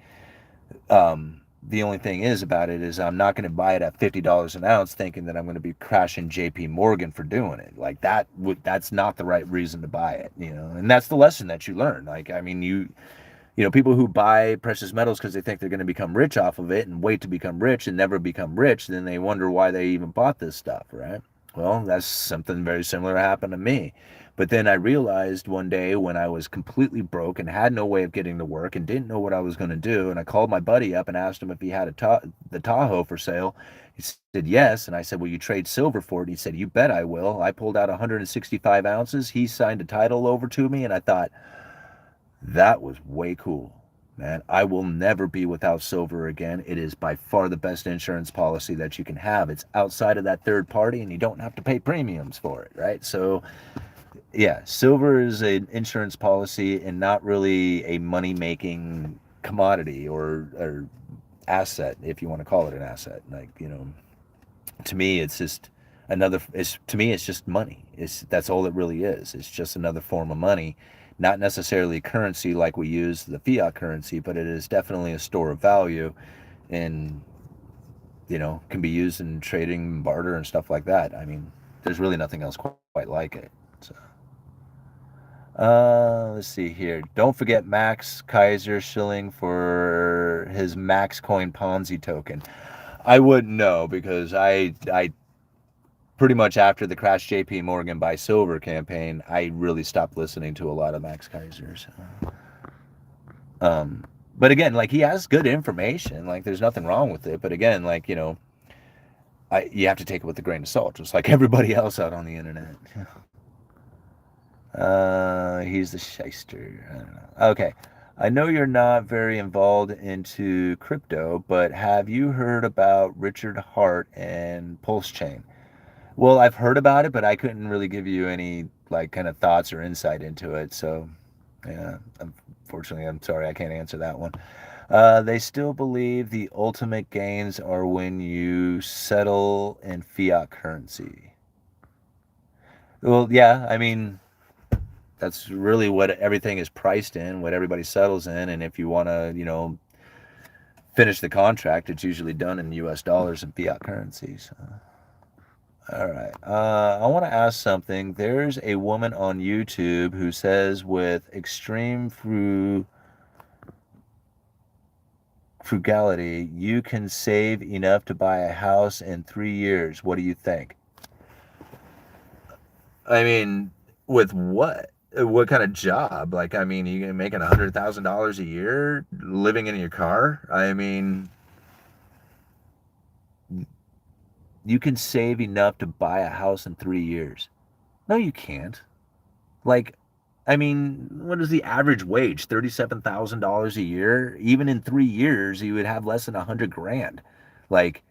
The only thing is about it is I'm not going to buy it at $50 an ounce thinking that I'm going to be crashing JP Morgan for doing it. Like that's not the right reason to buy it. And that's the lesson that you learn. Like I mean, people who buy precious metals because they think they're going to become rich off of it and wait to become rich and never become rich, then they wonder why they even bought this stuff, right? Well, that's something very similar happened to me. But then I realized one day when I was completely broke and had no way of getting to work and didn't know what I was going to do, and I called my buddy up and asked him if he had the Tahoe for sale. He said yes, and I said, "Will you trade silver for it?" He said, "You bet I will." I pulled out 165 ounces. He signed a title over to me, and I thought that was way cool. Man, I will never be without silver again. It is by far the best insurance policy that you can have. It's outside of that third party and you don't have to pay premiums for it, right? So, yeah, silver is an insurance policy and not really a money making commodity or asset, if you want to call it an asset. Like, to me it's just it's just money. That's all it really is. It's just another form of money, not necessarily currency like we use the fiat currency, but it is definitely a store of value and can be used in trading, barter, and stuff like that. I mean, there's really nothing else quite like it. So let's see here. Don't forget Max Kaiser shilling for his Max Coin Ponzi token. I wouldn't know because I pretty much after the Crash JP Morgan buy silver campaign, I really stopped listening to a lot of Max Kaiser's. Um, but again, like he has good information. Like there's nothing wrong with it. But again, like you have to take it with a grain of salt, just like everybody else out on the internet. He's the shyster. I don't know. Okay. I know you're not very involved into crypto, but have you heard about Richard Hart and Pulse Chain? Well, I've heard about it, but I couldn't really give you any like kind of thoughts or insight into it. So, yeah, unfortunately, I'm sorry I can't answer that one. They still believe the ultimate gains are when you settle in fiat currency. Well, yeah, I mean, that's really what everything is priced in, what everybody settles in. And if you want to, finish the contract, it's usually done in US dollars and fiat currencies. All right. I want to ask something. There's a woman on YouTube who says with extreme frugality, you can save enough to buy a house in 3 years. What do you think? I mean, with what? What kind of job? Like, I mean, you making $100,000 a year living in your car? I mean, you can save enough to buy a house in 3 years. No, you can't. Like, I mean, what is the average wage? $37,000 a year. Even in 3 years, you would have less than 100 grand. Like,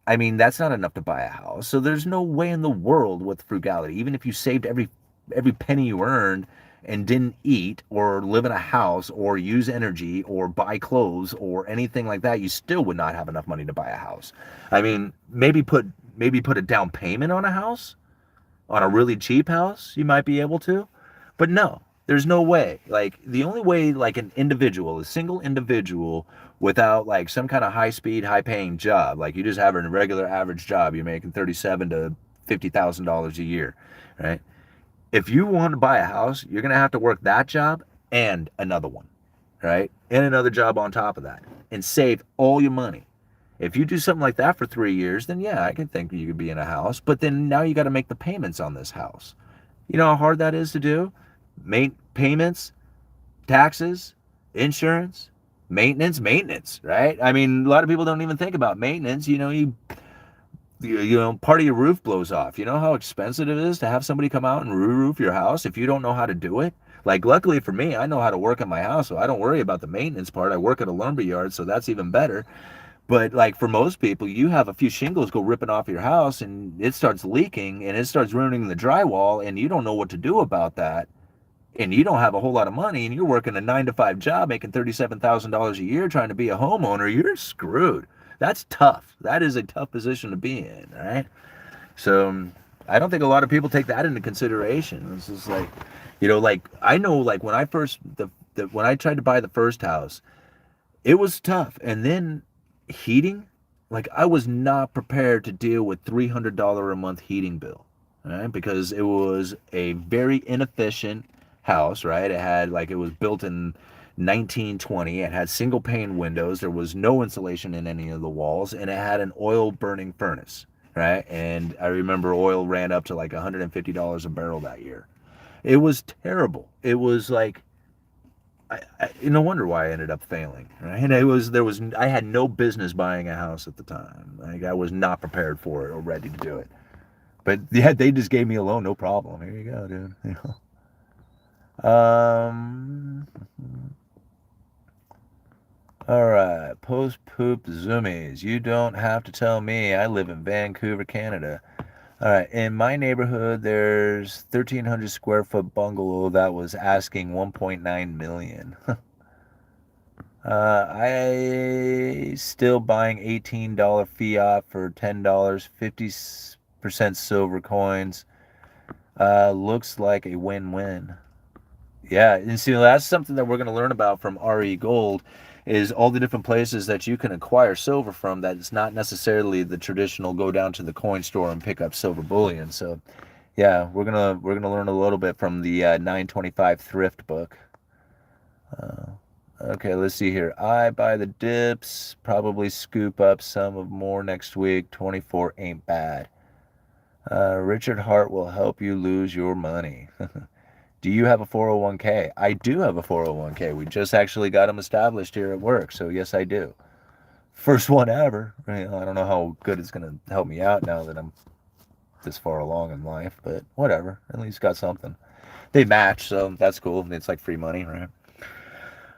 I mean, that's not enough to buy a house. So there's no way in the world with frugality, even if you saved every penny you earned and didn't eat or live in a house or use energy or buy clothes or anything like that, you still would not have enough money to buy a house. I mean, maybe put a down payment on a house, on a really cheap house, you might be able to. But no, there's no way. Like the only way like an individual, a single individual without like some kind of high speed, high paying job, like you just have a regular average job, you're making 37 to $50,000 a year, right? If you want to buy a house, you're going to have to work that job and another one, right? And another job on top of that and save all your money. If you do something like that for 3 years, then yeah, I can think you could be in a house. But then now you got to make the payments on this house. You know how hard that is to do? Make payments, taxes, insurance, maintenance, right? I mean, a lot of people don't even think about maintenance. Part of your roof blows off. You know how expensive it is to have somebody come out and re-roof your house if you don't know how to do it? Like, luckily for me, I know how to work in my house, so I don't worry about the maintenance part. I work at a lumber yard, so that's even better. But like for most people, you have a few shingles go ripping off your house and it starts leaking and it starts ruining the drywall and you don't know what to do about that. And you don't have a whole lot of money and you're working a 9 to 5 job making $37,000 a year trying to be a homeowner, you're screwed. That's tough. That is a tough position to be in, right? So I don't think a lot of people take that into consideration. It's just like, like I know, like when I first when I tried to buy the first house, it was tough. And then heating, like I was not prepared to deal with $300 a month heating bill, right? Because it was a very inefficient house, right? It was built in 1920. It had single pane windows. There was no insulation in any of the walls, and it had an oil burning furnace, right? And I remember oil ran up to like $150 a barrel that year. It was terrible. It was like no wonder why I ended up failing. Right? And I had no business buying a house at the time. Like I was not prepared for it or ready to do it. But yeah, they just gave me a loan, no problem. Here you go, dude. Um. All right. Post poop zoomies. You don't have to tell me. I live in Vancouver, Canada. All right. In my neighborhood, there's 1,300 square foot bungalow that was asking 1.9 million. I still buying $18 fiat for $10, 50% silver coins. Looks like a win-win. Yeah, and see, that's something that we're going to learn about from RE Gold is all the different places that you can acquire silver from that it's not necessarily the traditional go down to the coin store and pick up silver bullion. So, yeah, we're gonna learn a little bit from the 925 thrift book. Uh, Okay, let's see here. I buy the dips, probably scoop up some of more next week. 24 ain't bad. Richard Hart will help you lose your money. Do you have a 401k? I do have a 401k. We just actually got them established here at work, so yes, I do. First one ever. I don't know how good it's going to help me out now that I'm this far along in life, but whatever. At least got something. They match, so that's cool. It's like free money, right?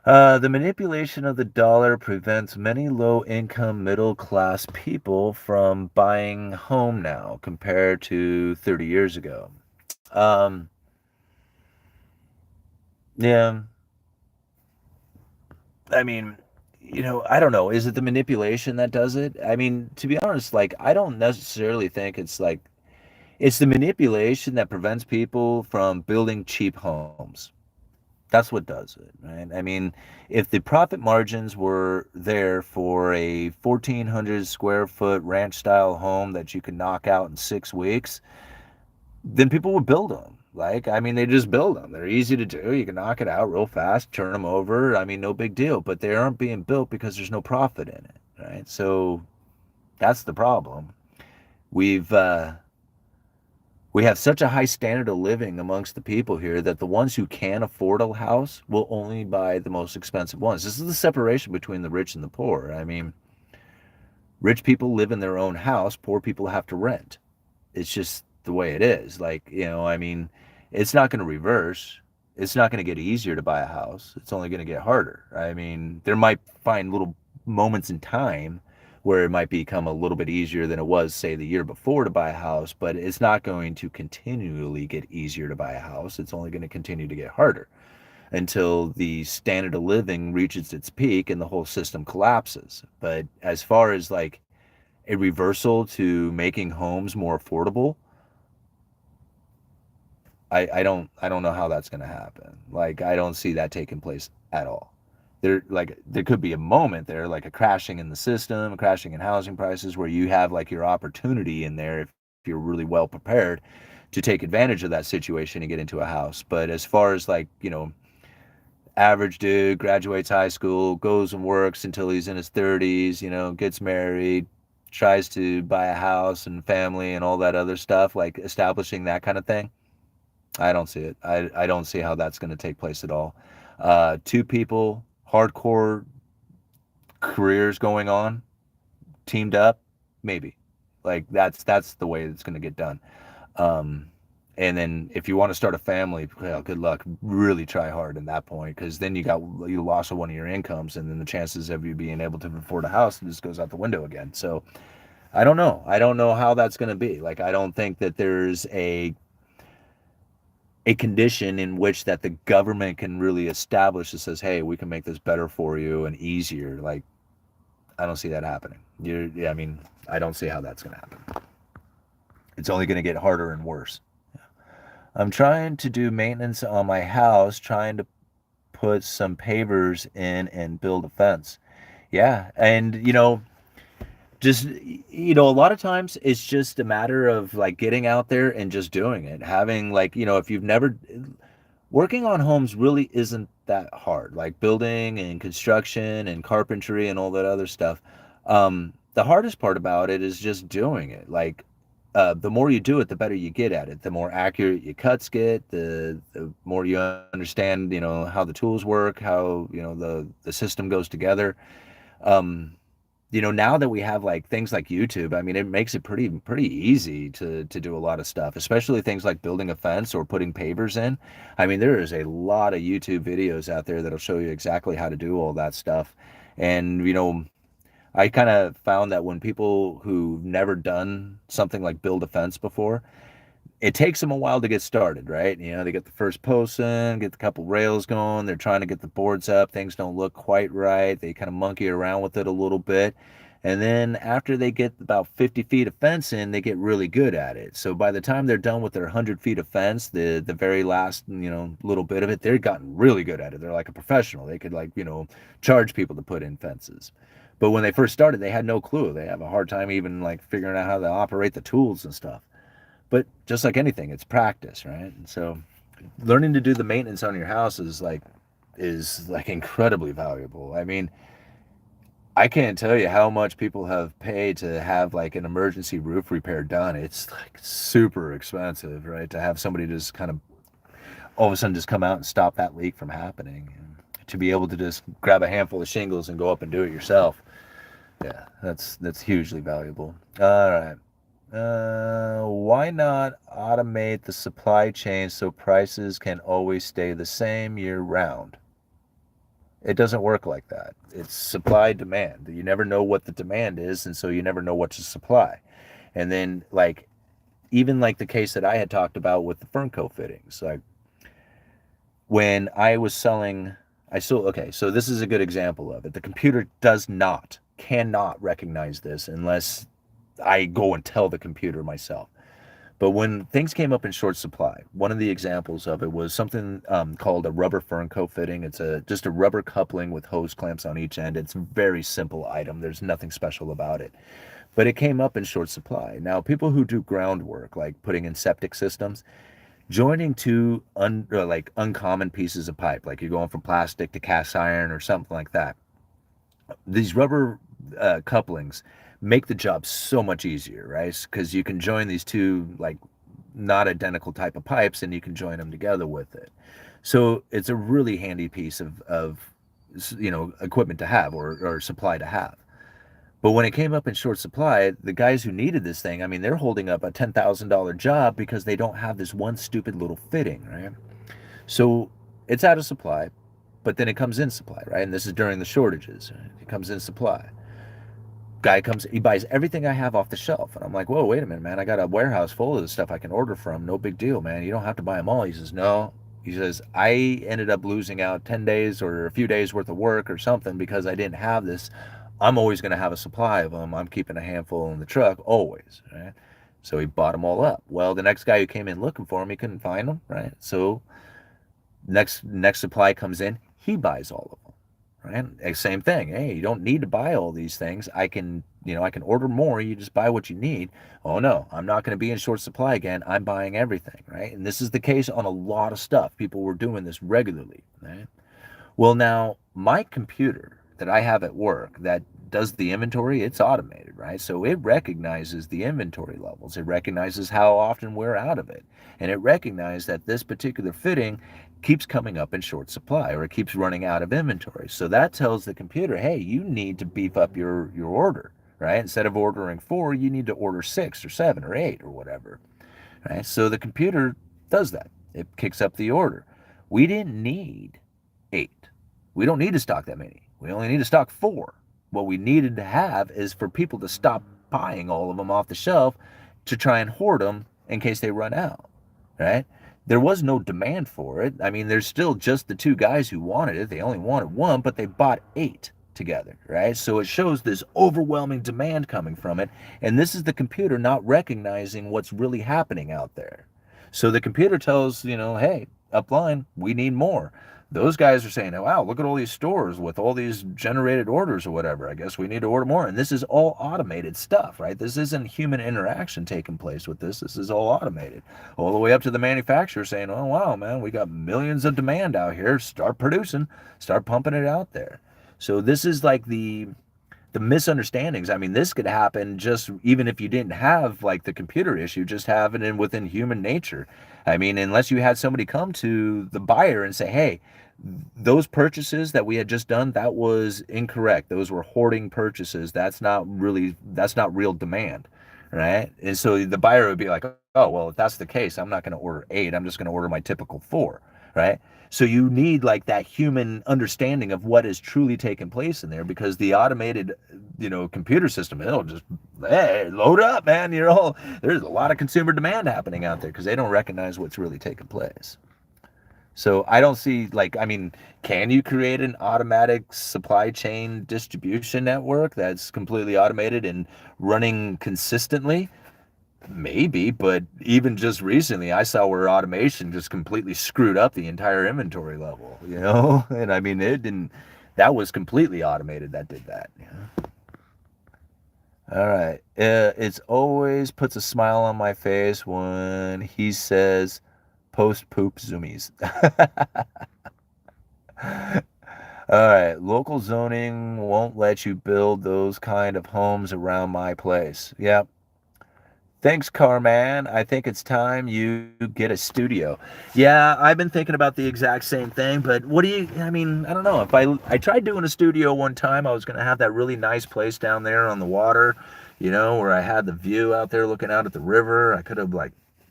The manipulation of the dollar prevents many low income, middle class people from buying home now compared to 30 years ago. Um, yeah, I mean, I don't know. Is it the manipulation that does it? I mean, to be honest, like, I don't necessarily think it's the manipulation that prevents people from building cheap homes. That's what does it, right? I mean, if the profit margins were there for a 1,400 square foot ranch style home that you could knock out in 6 weeks, then people would build them. Like, I mean, they just build them. They're easy to do. You can knock it out real fast, turn them over. I mean, no big deal. But they aren't being built because there's no profit in it, right? So that's the problem. We've we have such a high standard of living amongst the people here that the ones who can afford a house will only buy the most expensive ones. This is the separation between the rich and the poor. I mean, rich people live in their own house, poor people have to rent. It's just the way it is. Like, I mean, it's not going to reverse. It's not going to get easier to buy a house. It's only going to get harder. I mean, there might find little moments in time where it might become a little bit easier than it was, say, the year before to buy a house, but it's not going to continually get easier to buy a house. It's only going to continue to get harder until the standard of living reaches its peak and the whole system collapses. But as far as like a reversal to making homes more affordable, I don't know how that's going to happen. Like, I don't see that taking place at all. There could be a moment there, like a crashing in the system, a crashing in housing prices, where you have like your opportunity in there if you're really well prepared to take advantage of that situation and get into a house. But as far as like, average dude graduates high school, goes and works until he's in his 30s, gets married, tries to buy a house and family and all that other stuff, like establishing that kind of thing. I don't see it. I don't see how that's going to take place at all. Two people, hardcore careers going on, teamed up, maybe. Like that's the way it's going to get done. Um, and then if you want to start a family, well, good luck. Really try hard in that point, because then you lost one of your incomes, and then the chances of you being able to afford a house just goes out the window again. So I don't know. I don't know how that's going to be. Like, I don't think that there's a condition in which that the government can really establish that says, hey, we can make this better for you and easier. Like, I don't see that happening. I mean, I don't see how that's going to happen. It's only going to get harder and worse. I'm trying to do maintenance on my house, trying to put some pavers in and build a fence. Yeah. And, just, a lot of times it's just a matter of like getting out there and just doing it. Having like, if you've never, working on homes really isn't that hard, like building and construction and carpentry and all that other stuff. The hardest part about it is just doing it. Like, the more you do it, the better you get at it. The more accurate your cuts get, the more you understand, how the tools work, how, the system goes together. Um, now that we have like things like YouTube, I mean, it makes it pretty easy to do a lot of stuff, especially things like building a fence or putting pavers in. I mean, there is a lot of YouTube videos out there that'll show you exactly how to do all that stuff. And, I kind of found that when people who've never done something like build a fence before, it takes them a while to get started, right? They get the first posts in, get a couple rails going, they're trying to get the boards up, things don't look quite right, they kind of monkey around with it a little bit. And then after they get about 50 feet of fence in, they get really good at it. So by the time they're done with their 100 feet of fence, the very last, little bit of it, they've gotten really good at it. They're like a professional. They could like, charge people to put in fences. But when they first started, they had no clue. They have a hard time even like figuring out how to operate the tools and stuff. But just like anything, it's practice, right? And so learning to do the maintenance on your house is like incredibly valuable. I mean, I can't tell you how much people have paid to have like an emergency roof repair done. It's like super expensive, right? To have somebody just kind of all of a sudden just come out and stop that leak from happening. And to be able to just grab a handful of shingles and go up and do it yourself. Yeah, that's hugely valuable. All right. Why not automate the supply chain so prices can always stay the same year round? It doesn't work like that. It's supply demand. You never know what the demand is, and so you never know what to supply. And then like even like the case that I had talked about with the Fernco fittings, like when I was selling Okay, so this is a good example of it. The computer cannot recognize this unless I go and tell the computer myself. But when things came up in short supply, one of the examples of it was something called a rubber fern coat fitting. It's just a rubber coupling with hose clamps on each end. It's a very simple item. There's nothing special about it. But it came up in short supply. Now, people who do groundwork, like putting in septic systems, joining two like uncommon pieces of pipe, like you're going from plastic to cast iron or something like that. These rubber couplings make the job so much easier, right? Because you can join these two like not identical type of pipes and you can join them together with it. So it's a really handy piece of equipment to have or supply to have. But when it came up in short supply, the guys who needed this thing, I mean, they're holding up a $10,000 job because they don't have this one stupid little fitting, right? So it's out of supply, but then it comes in supply, right? And this is during the shortages. It comes in supply. Guy comes, he buys everything I have off the shelf. And I'm like, whoa, wait a minute, man. I got a warehouse full of the stuff I can order from. No big deal, man. You don't have to buy them all. He says, no. He says, I ended up losing out 10 days or a few days worth of work or something because I didn't have this. I'm always going to have a supply of them. I'm keeping a handful in the truck, always, right? So he bought them all up. Well, the next guy who came in looking for them, he couldn't find them, right? So next supply comes in, he buys all of them, right? Same thing. Hey, you don't need to buy all these things. I can order more. You just buy what you need. Oh no, I'm not going to be in short supply again. I'm buying everything, right? And this is the case on a lot of stuff. People were doing this regularly, right? Well, now my computer that I have at work that does the inventory, it's automated, right? So it recognizes the inventory levels. It recognizes how often we're out of it. And it recognizes that this particular fitting keeps coming up in short supply or it keeps running out of inventory. So that tells the computer, hey, you need to beef up your order, right? Instead of ordering 4, you need to order 6 or 7 or 8 or whatever, right? So the computer does that. It kicks up the order. We didn't need 8. We don't need to stock that many. We only need to stock 4. What we needed to have is for people to stop buying all of them off the shelf to try and hoard them in case they run out, right? There was no demand for it. I mean, there's still just the 2 guys who wanted it. They only wanted 1, but they bought 8 together, right? So it shows this overwhelming demand coming from it. And this is the computer not recognizing what's really happening out there. So the computer tells, hey, upline, we need more. Those guys are saying, wow, look at all these stores with all these generated orders or whatever. I guess we need to order more. And this is all automated stuff, right? This isn't human interaction taking place with this. This is all automated. All the way up to the manufacturer saying, oh, wow, man, we got millions of demand out here. Start producing, start pumping it out there. So this is like the misunderstandings. I mean, this could happen just even if you didn't have like the computer issue, just having it within human nature. I mean, unless you had somebody come to the buyer and say, hey, those purchases that we had just done, that was incorrect. Those were hoarding purchases. That's not real demand, right? And so the buyer would be like, oh, well, if that's the case, I'm not going to order 8. I'm just going to order my typical 4, right? So you need like that human understanding of what is truly taking place in there, because the automated, computer system, it'll just, hey, load up, man. There's a lot of consumer demand happening out there because they don't recognize what's really taking place. So I don't see, can you create an automatic supply chain distribution network that's completely automated and running consistently? Maybe, but even just recently, I saw where automation just completely screwed up the entire inventory level, And I mean, that was completely automated that did that, All right. It's always puts a smile on my face when he says post-poop zoomies. All right. Local zoning won't let you build those kind of homes around my place. Yep. Thanks, Carman. I think it's time you get a studio. Yeah, I've been thinking about the exact same thing, but I don't know. If I tried doing a studio one time, I was going to have that really nice place down there on the water, where I had the view out there looking out at the river. I could have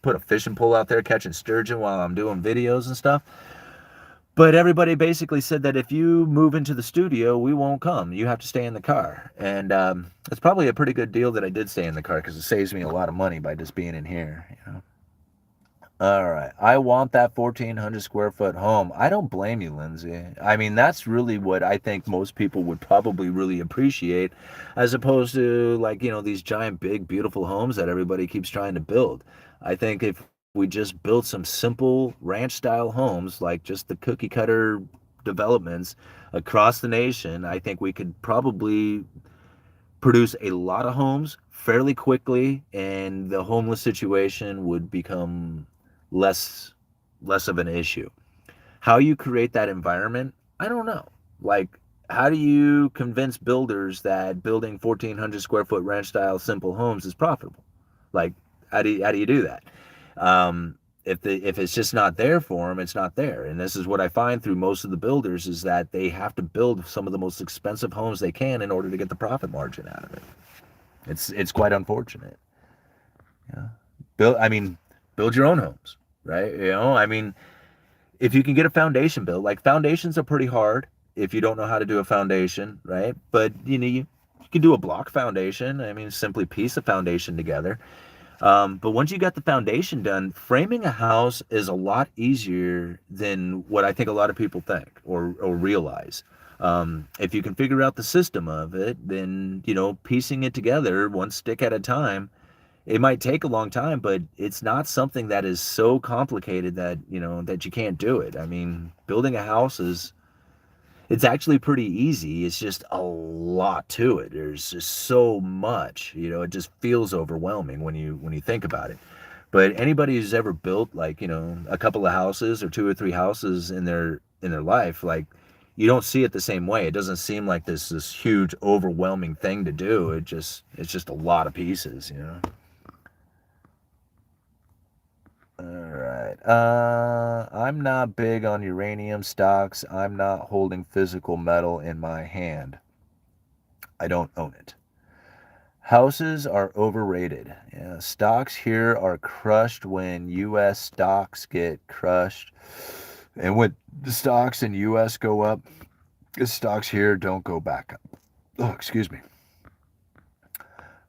put a fishing pole out there catching sturgeon while I'm doing videos and stuff. But everybody basically said that if you move into the studio, we won't come. You have to stay in the car. And it's probably a pretty good deal that I did stay in the car because it saves me a lot of money by just being in here. All right. I want that 1,400 square foot home. I don't blame you, Lindsay. I mean, that's really what I think most people would probably really appreciate, as opposed to, like, these giant, big, beautiful homes that everybody keeps trying to build. I think if we just built some simple ranch style homes, like just the cookie cutter developments across the nation, I think we could probably produce a lot of homes fairly quickly, and the homeless situation would become less less of an issue. How you create that environment, I don't know. Like, how do you convince builders that building 1,400 square foot ranch style simple homes is profitable? Like, how do you do that? If it's just not there for them, it's not there. And this is what I find through most of the builders, is that they have to build some of the most expensive homes they can in order to get the profit margin out of it. It's quite unfortunate. Yeah. Build your own homes, right? I mean, if you can get a foundation built, like, foundations are pretty hard if you don't know how to do a foundation, right? But you can do a block foundation. I mean, simply piece a foundation together. But once you got the foundation done, framing a house is a lot easier than what I think a lot of people think or realize. If you can figure out the system of it, then piecing it together one stick at a time. It might take a long time, but it's not something that is so complicated that that you can't do it. I mean, building a house is it's actually pretty easy. It's just a lot to it. There's just so much. It just feels overwhelming when you think about it. But anybody who's ever built, like, a couple of houses or two or three houses in their life, like, you don't see it the same way. It doesn't seem like this huge overwhelming thing to do. It's just a lot of pieces. All right. I'm not big on uranium stocks. I'm not holding physical metal in my hand. I don't own it. Houses are overrated. Yeah, stocks here are crushed when U.S. stocks get crushed. And when the stocks in U.S. go up, the stocks here don't go back up. Oh, excuse me.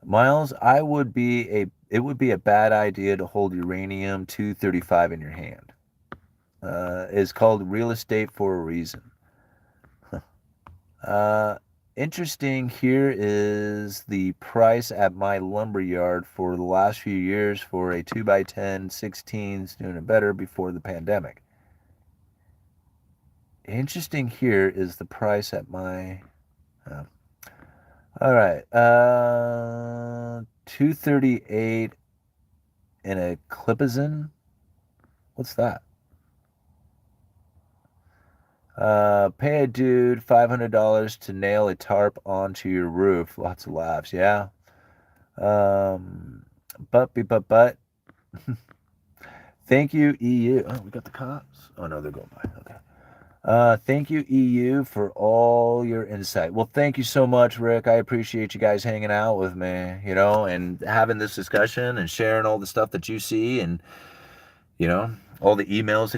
Miles, it would be a bad idea to hold uranium 235 in your hand. It's called real estate for a reason. Uh, Interesting here is the price at my lumber yard for the last few years for a 2x10 16s, doing it better before the pandemic. Interesting here is the price at my. Uh, all right. 238 in a clipazin. What's that? Pay a dude $500 to nail a tarp onto your roof. Lots of laughs. Yeah. Um, but. Thank you, EU. Oh, we got the cops. Oh no, they're going by. Okay. Thank you, EU, for all your insight. Well, thank you so much, Rick. I appreciate you guys hanging out with me, and having this discussion and sharing all the stuff that you see, and all the emails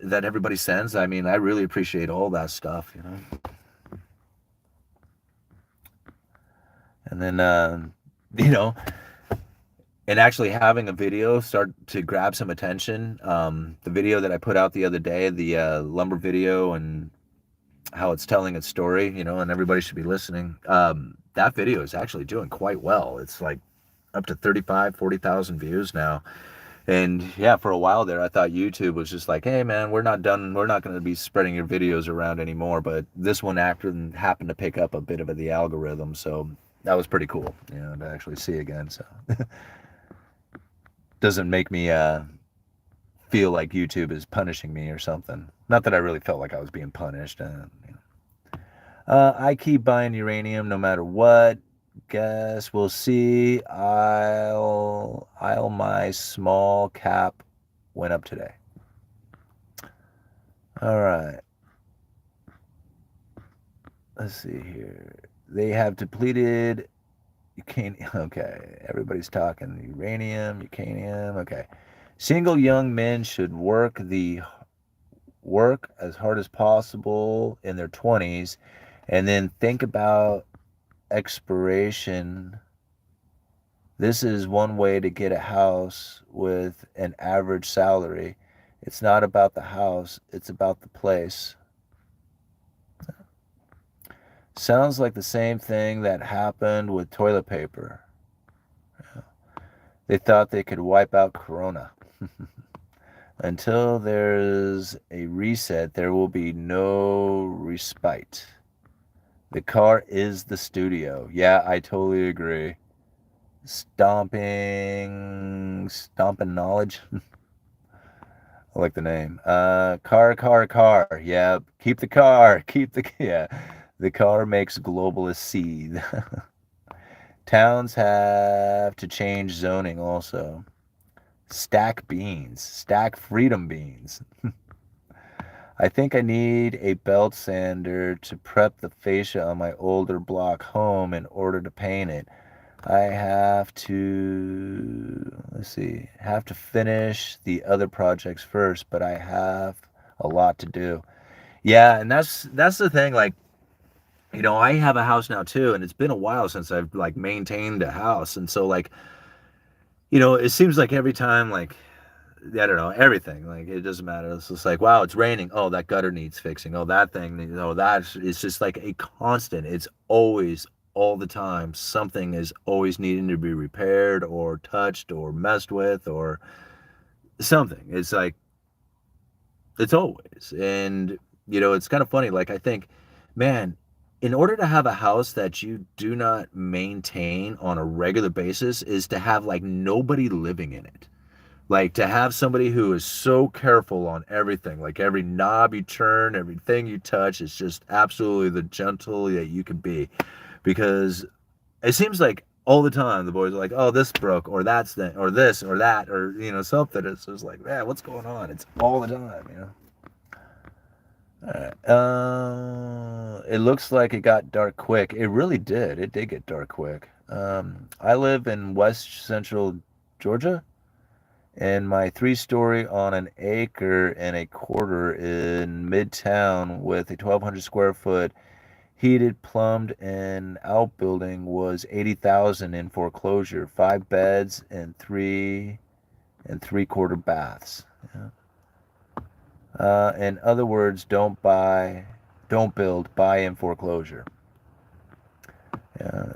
that everybody sends. I mean, I really appreciate all that stuff. And then, you know, and actually having a video start to grab some attention. The video that I put out the other day, the lumber video, and how it's telling its story, and everybody should be listening. That video is actually doing quite well. It's like up to 40,000 views now. And yeah, for a while there, I thought YouTube was just like, hey man, we're not done. We're not going to be spreading your videos around anymore. But this one happened to pick up a bit of the algorithm. So that was pretty cool, to actually see again. So doesn't make me feel like YouTube is punishing me or something. Not that I really felt like I was being punished. I keep buying uranium no matter what. Guess we'll see. My small cap went up today. All right. Let's see here. They have depleted. You can't. Okay. Everybody's talking uranium, uranium. Okay. Single young men should work as hard as possible in their 20s, and then think about expiration This is one way to get a house with an average salary. It's not about the house, it's about the place. Sounds like the same thing that happened with toilet paper. They thought they could wipe out Corona. Until there's a reset, there will be no respite. The car is the studio. Yeah, I totally agree. Stomping knowledge. I like the name. Car. Yeah, keep the car. Yeah. The car makes globalists seethe. Towns have to change zoning also. Stack freedom beans. I think I need a belt sander to prep the fascia on my older block home in order to paint it. I have to finish the other projects first, but I have a lot to do. Yeah, and that's the thing. Like, I have a house now too, and it's been a while since I've like maintained a house, and so like, it seems like every time, like, I don't know, everything, like it doesn't matter. It's just like, wow, it's raining. Oh, that gutter needs fixing. Oh, that thing. It's just like a constant. It's always all the time. Something is always needing to be repaired or touched or messed with or something. It's like it's always. And it's kind of funny. Like I think, man, in order to have a house that you do not maintain on a regular basis is to have like nobody living in it. Like to have somebody who is so careful on everything, like every knob you turn, everything you touch is just absolutely the gentle that you can be. Because it seems like all the time the boys are like, oh, this broke, or that's that, or this, or that, or something. It's just like, man, what's going on? It's all the time. All right. It looks like it got dark quick. It really did. It did get dark quick. I live in West Central Georgia, and my 3-story on an acre and a quarter in Midtown with a 1,200 square foot heated, plumbed, and outbuilding was 80,000 in foreclosure. 5 beds and 3 and 3/4 baths. Yeah. In other words, don't build, buy in foreclosure. Uh,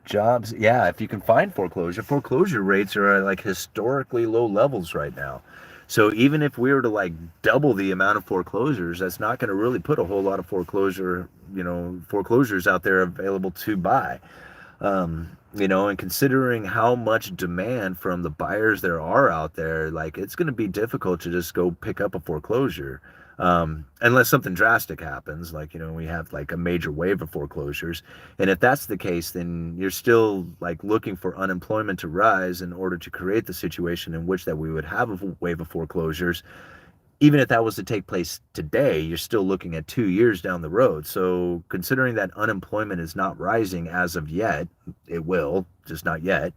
Jobs, yeah, if you can find foreclosure rates are at like historically low levels right now. So even if we were to like double the amount of foreclosures, that's not going to really put a whole lot of foreclosures out there available to buy. And considering how much demand from the buyers there are out there, like it's going to be difficult to just go pick up a foreclosure. Unless something drastic happens, like, we have like a major wave of foreclosures. And if that's the case, then you're still like looking for unemployment to rise in order to create the situation in which that we would have a wave of foreclosures. Even if that was to take place today, you're still looking at 2 years down the road. So considering that unemployment is not rising as of yet, it will, just not yet.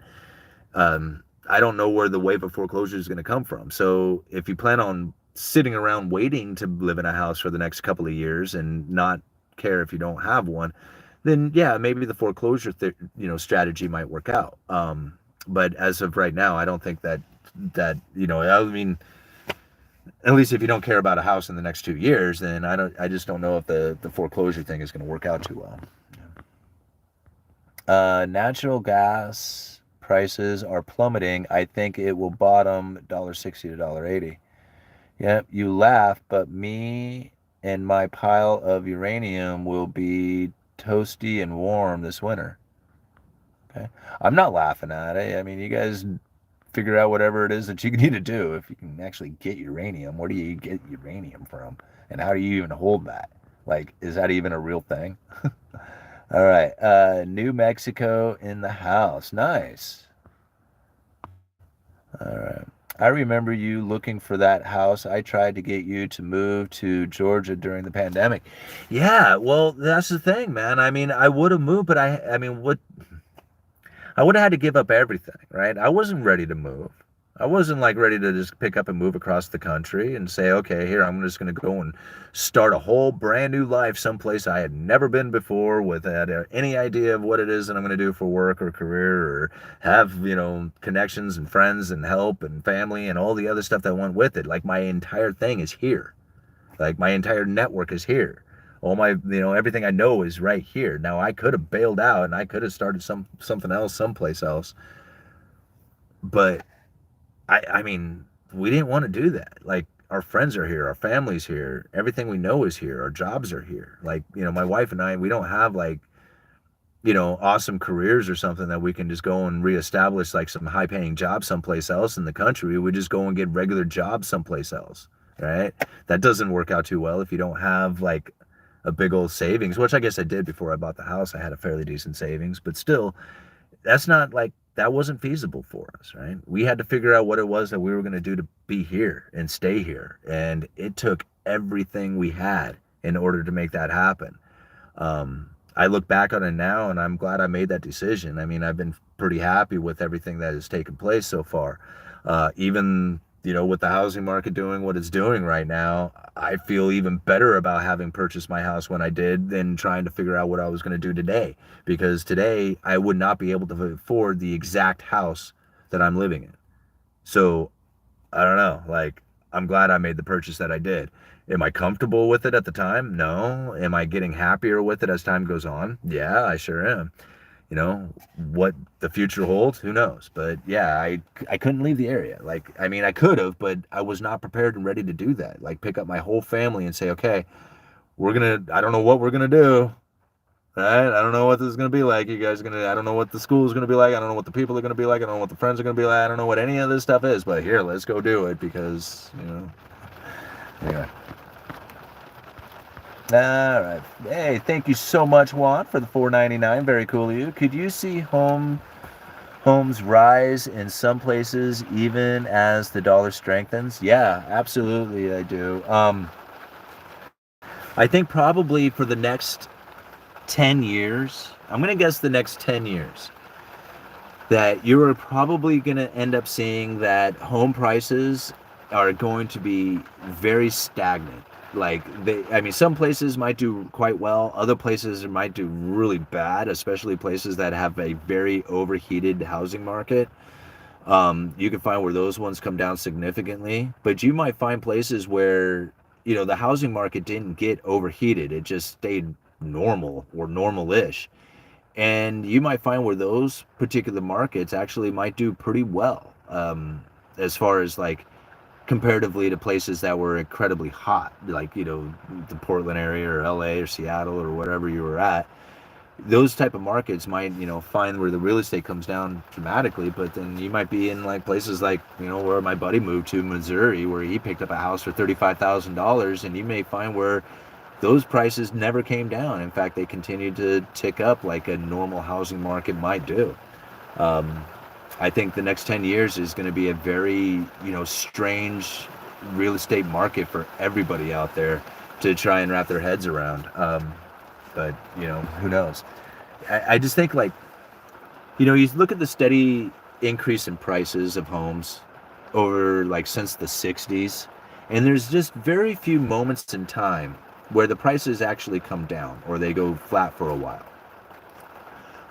I don't know where the wave of foreclosure is going to come from. So if you plan on sitting around waiting to live in a house for the next couple of years and not care if you don't have one, then yeah, maybe the foreclosure strategy might work out. But as of right now, I don't think I mean, at least if you don't care about a house in the next 2 years, then I just don't know if the foreclosure thing is going to work out too well. Natural gas prices are plummeting. I think it will bottom $1.60 to $1.80. Yep, you laugh, but me and my pile of uranium will be toasty and warm this winter. Okay. I'm not laughing at it. I mean, you guys figure out whatever it is that you need to do. If you can actually get uranium, where do you get uranium from? And how do you even hold that? Like, is that even a real thing? All right. New Mexico in the house. Nice. All right. I remember you looking for that house. I tried to get you to move to Georgia during the pandemic. Yeah, well, that's the thing, man. I mean, I would have moved, but I mean, what? I would have had to give up everything, right? I wasn't ready to move. I wasn't like ready to just pick up and move across the country and say, okay, here, I'm just going to go and start a whole brand new life someplace I had never been before without any idea of what it is that I'm going to do for work or career or have, connections and friends and help and family and all the other stuff that went with it. Like my entire thing is here. Like my entire network is here. All my, everything I know is right here. Now I could have bailed out and I could have started something else someplace else, but I mean, we didn't want to do that. Like our friends are here, our family's here, everything we know is here, our jobs are here. Like, my wife and I, we don't have like, awesome careers or something that we can just go and reestablish like some high paying job someplace else in the country. We just go and get regular jobs someplace else, right? That doesn't work out too well if you don't have like a big old savings, which I guess I did before I bought the house. I had a fairly decent savings, but still, that's not like that wasn't feasible for us, right? We had to figure out what it was that we were going to do to be here and stay here. And it took everything we had in order to make that happen. I look back on it now and I'm glad I made that decision. I mean, I've been pretty happy with everything that has taken place so far. Even, with the housing market doing what it's doing right now, I feel even better about having purchased my house when I did than trying to figure out what I was going to do today. Because today I would not be able to afford the exact house that I'm living in. So I don't know. Like, I'm glad I made the purchase that I did. Am I comfortable with it at the time? No. Am I getting happier with it as time goes on? Yeah, I sure am. What the future holds, who knows? But yeah, I couldn't leave the area. Like, I mean, I could have, but I was not prepared and ready to do that. Like, pick up my whole family and say, okay, I don't know what we're gonna do. Right? I don't know what this is gonna be like. You guys are gonna, I don't know what the school is gonna be like. I don't know what the people are gonna be like. I don't know what the friends are gonna be like. I don't know what any of this stuff is. But here, let's go do it because, anyway. All right. Hey, thank you so much, Juan, for the $4.99. Very cool of you. Could you see homes rise in some places even as the dollar strengthens? Yeah, absolutely, I do. I think probably for the next 10 years, I'm going to guess the next 10 years, that you're probably going to end up seeing that home prices are going to be very stagnant. Like I mean, some places might do quite well, other places might do really bad, especially places that have a very overheated housing market. You can find where those ones come down significantly, but you might find places where, the housing market didn't get overheated. It just stayed normal or normal-ish. And you might find where those particular markets actually might do pretty well, as far as like comparatively to places that were incredibly hot, like, the Portland area or LA or Seattle or wherever you were at. Those type of markets might, find where the real estate comes down dramatically, but then you might be in like places like, where my buddy moved to, Missouri, where he picked up a house for $35,000, and you may find where those prices never came down. In fact, they continued to tick up like a normal housing market might do. I think the next 10 years is going to be a very, strange real estate market for everybody out there to try and wrap their heads around. But, who knows? I just think like, you look at the steady increase in prices of homes over like since the 60s, and there's just very few moments in time where the prices actually come down or they go flat for a while.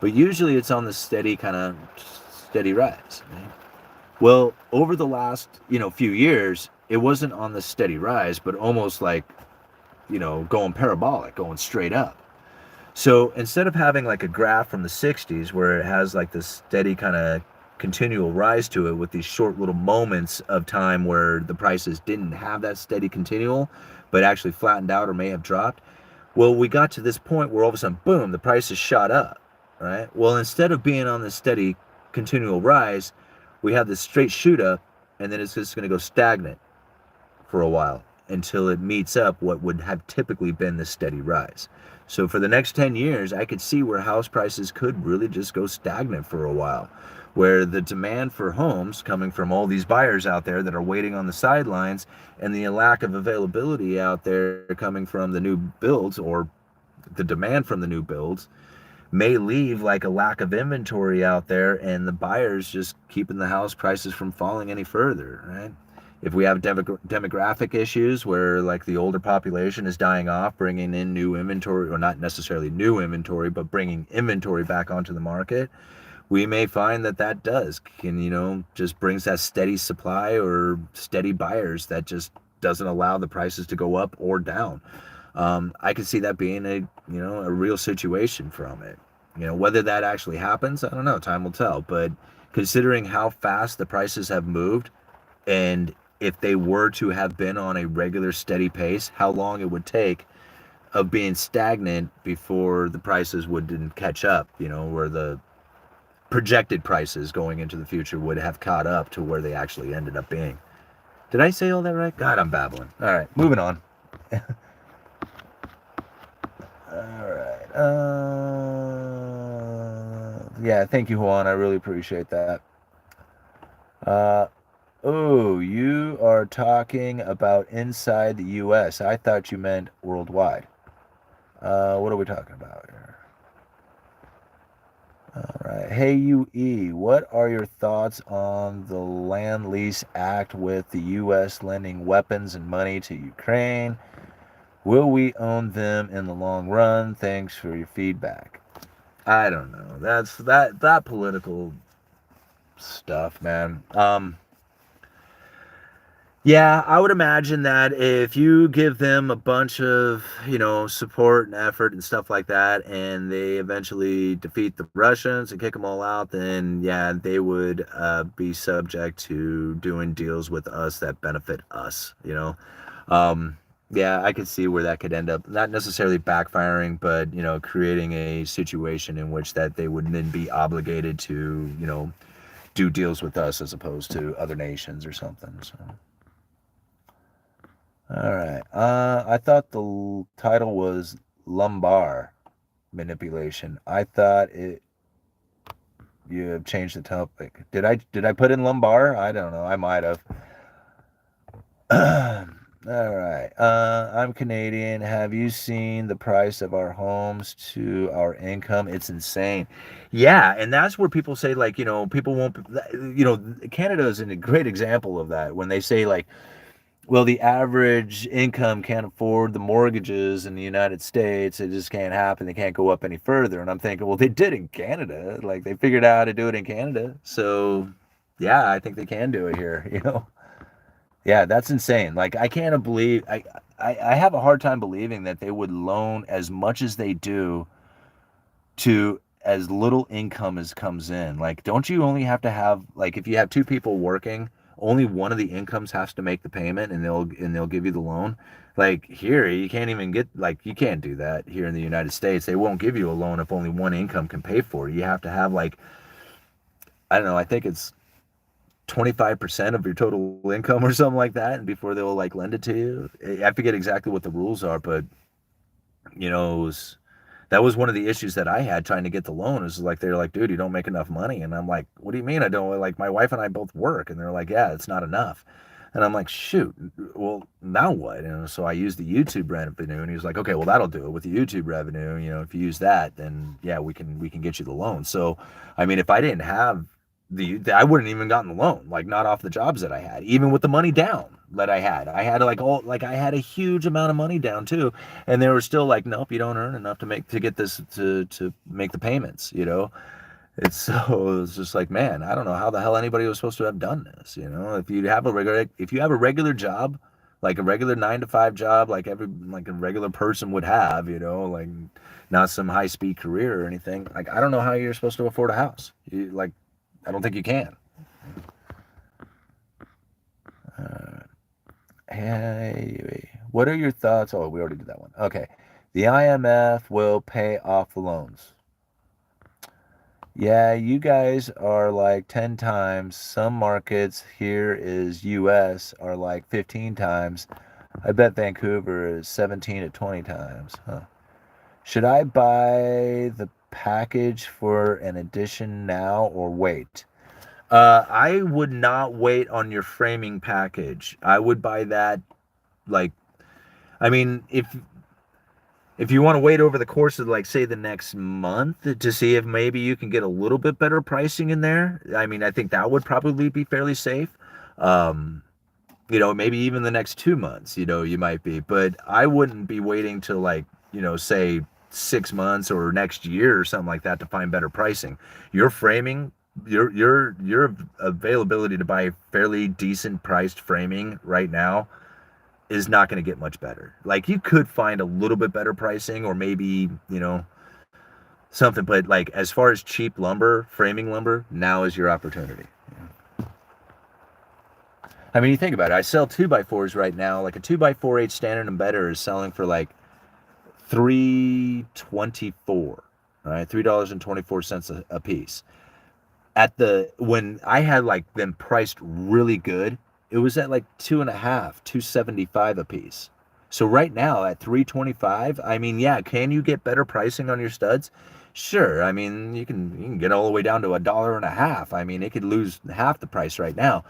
But usually it's on the steady rise. Right? Well, over the last, few years, it wasn't on the steady rise, but almost like, going parabolic, going straight up. So instead of having like a graph from the 60s where it has like this steady kind of continual rise to it with these short little moments of time where the prices didn't have that steady continual, but actually flattened out or may have dropped. Well, we got to this point where all of a sudden, boom, the prices shot up, right? Well, instead of being on this steady continual rise, we have this straight shoot up, and then it's just going to go stagnant for a while until it meets up what would have typically been the steady rise. So for the next 10 years, I could see where house prices could really just go stagnant for a while, where the demand for homes coming from all these buyers out there that are waiting on the sidelines and the lack of availability out there coming from the new builds or the demand from the new builds may leave like a lack of inventory out there, and the buyers just keeping the house prices from falling any further, right? If we have demographic issues where like the older population is dying off, bringing in new inventory, or not necessarily new inventory, but bringing inventory back onto the market, we may find that that does can, just brings that steady supply or steady buyers that just doesn't allow the prices to go up or down. I could see that being a real situation from it. Whether that actually happens, I don't know. Time will tell. But considering how fast the prices have moved, and if they were to have been on a regular steady pace, how long it would take of being stagnant before the prices wouldn't catch up, where the projected prices going into the future would have caught up to where they actually ended up being. Did I say all that right? God, I'm babbling. All right, moving on. All right. Yeah, thank you, Juan. I really appreciate that. Uh, oh, you are talking about inside the U.S. I thought you meant worldwide. What are we talking about here? All right. Hey, UE, what are your thoughts on the Land Lease Act with the U.S. lending weapons and money to Ukraine? Will we own them in the long run? Thanks for your feedback. I don't know. That's that political stuff, man. Yeah, I would imagine that if you give them a bunch of, support and effort and stuff like that, and they eventually defeat the Russians and kick them all out, then yeah, they would be subject to doing deals with us that benefit us. Yeah, I could see where that could end up, not necessarily backfiring, but, creating a situation in which that they would then be obligated to, do deals with us as opposed to other nations or something. So. All right. I thought the title was lumbar manipulation. I thought you have changed the topic. Did I put in lumbar? I don't know. I might have. All right. I'm Canadian. Have you seen the price of our homes to our income? It's insane. Yeah, and that's where people say like, people won't, Canada is a great example of that when they say like, well, the average income can't afford the mortgages in the United States. It just can't happen. They can't go up any further. And I'm thinking, well, they did in Canada. Like they figured out how to do it in Canada. So, yeah, I think they can do it here. Yeah, that's insane. Like I can't believe I have a hard time believing that they would loan as much as they do to as little income as comes in. Like, don't you only have to have like if you have two people working, only one of the incomes has to make the payment and they'll give you the loan. Like here, you can't even get like you can't do that here in the United States. They won't give you a loan if only one income can pay for it. You have to have like I don't know, I think it's 25% of your total income or something like that, and before they'll like lend it to you. I forget exactly what the rules are, but it was that was one of the issues that I had trying to get the loan. Is like they're like, dude, you don't make enough money, and I'm like, what do you mean I don't? Like my wife and I both work, and they're like, yeah, it's not enough. And I'm like, shoot, well, now what? And so I used the YouTube revenue, and he was like, okay, well, that'll do it with the YouTube revenue. If you use that, then yeah, we can get you the loan. So, I mean, if I didn't have I wouldn't even gotten the loan, like not off the jobs that I had, even with the money down that I had. I had I had a huge amount of money down too, and they were still like, nope, you don't earn enough to get this to make the payments. It's just like, man, I don't know how the hell anybody was supposed to have done this. If you have a regular job, like a regular 9 to 5 job, like a regular person would have, like not some high speed career or anything. Like I don't know how you're supposed to afford a house. I don't think you can. Hey, what are your thoughts? Oh, we already did that one. Okay. The IMF will pay off the loans. Yeah, you guys are like 10 times. Some markets here is US are like 15 times. I bet Vancouver is 17 to 20 times. Huh. Should I buy the package for an addition now or wait? I would not wait on your framing package. I would buy that like I mean, if If you want to wait over the course of, like, say, the next month to see if maybe you can get a little bit better pricing in there, I mean, I think that would probably be fairly safe. Um, maybe even the next 2 months, you might be, but I wouldn't be waiting till, like, say 6 months or next year or something like that to find better pricing. Your framing, your availability to buy fairly decent priced framing right now is not going to get much better. Like, you could find a little bit better pricing, or maybe, something, but like, as far as cheap lumber, framing lumber, now is your opportunity. I mean, you think about it. I sell 2x4s right now. Like a 2x4 standard and better is selling for like $3.24. All right, $3.24 a piece. When I had like them priced really good, it was at like 2.5, 2.75 a piece. So right now at 3.25, I mean, yeah, can you get better pricing on your studs? Sure. I mean, you can get all the way down to $1.50. I mean, it could lose half the price right now,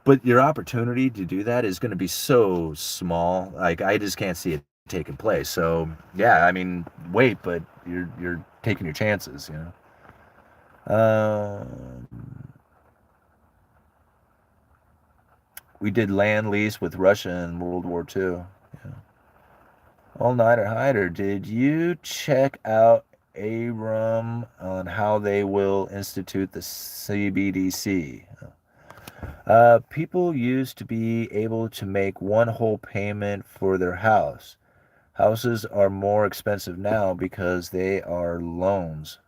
but your opportunity to do that is going to be so small. Like, I just can't see it taking place. So yeah, I mean, wait, but you're taking your chances. We did land lease with Russia in World War II. Yeah. All Nighter Hider, did you check out Abram on how they will institute the CBDC? People used to be able to make one whole payment for their house. Houses are more expensive now because they are loans.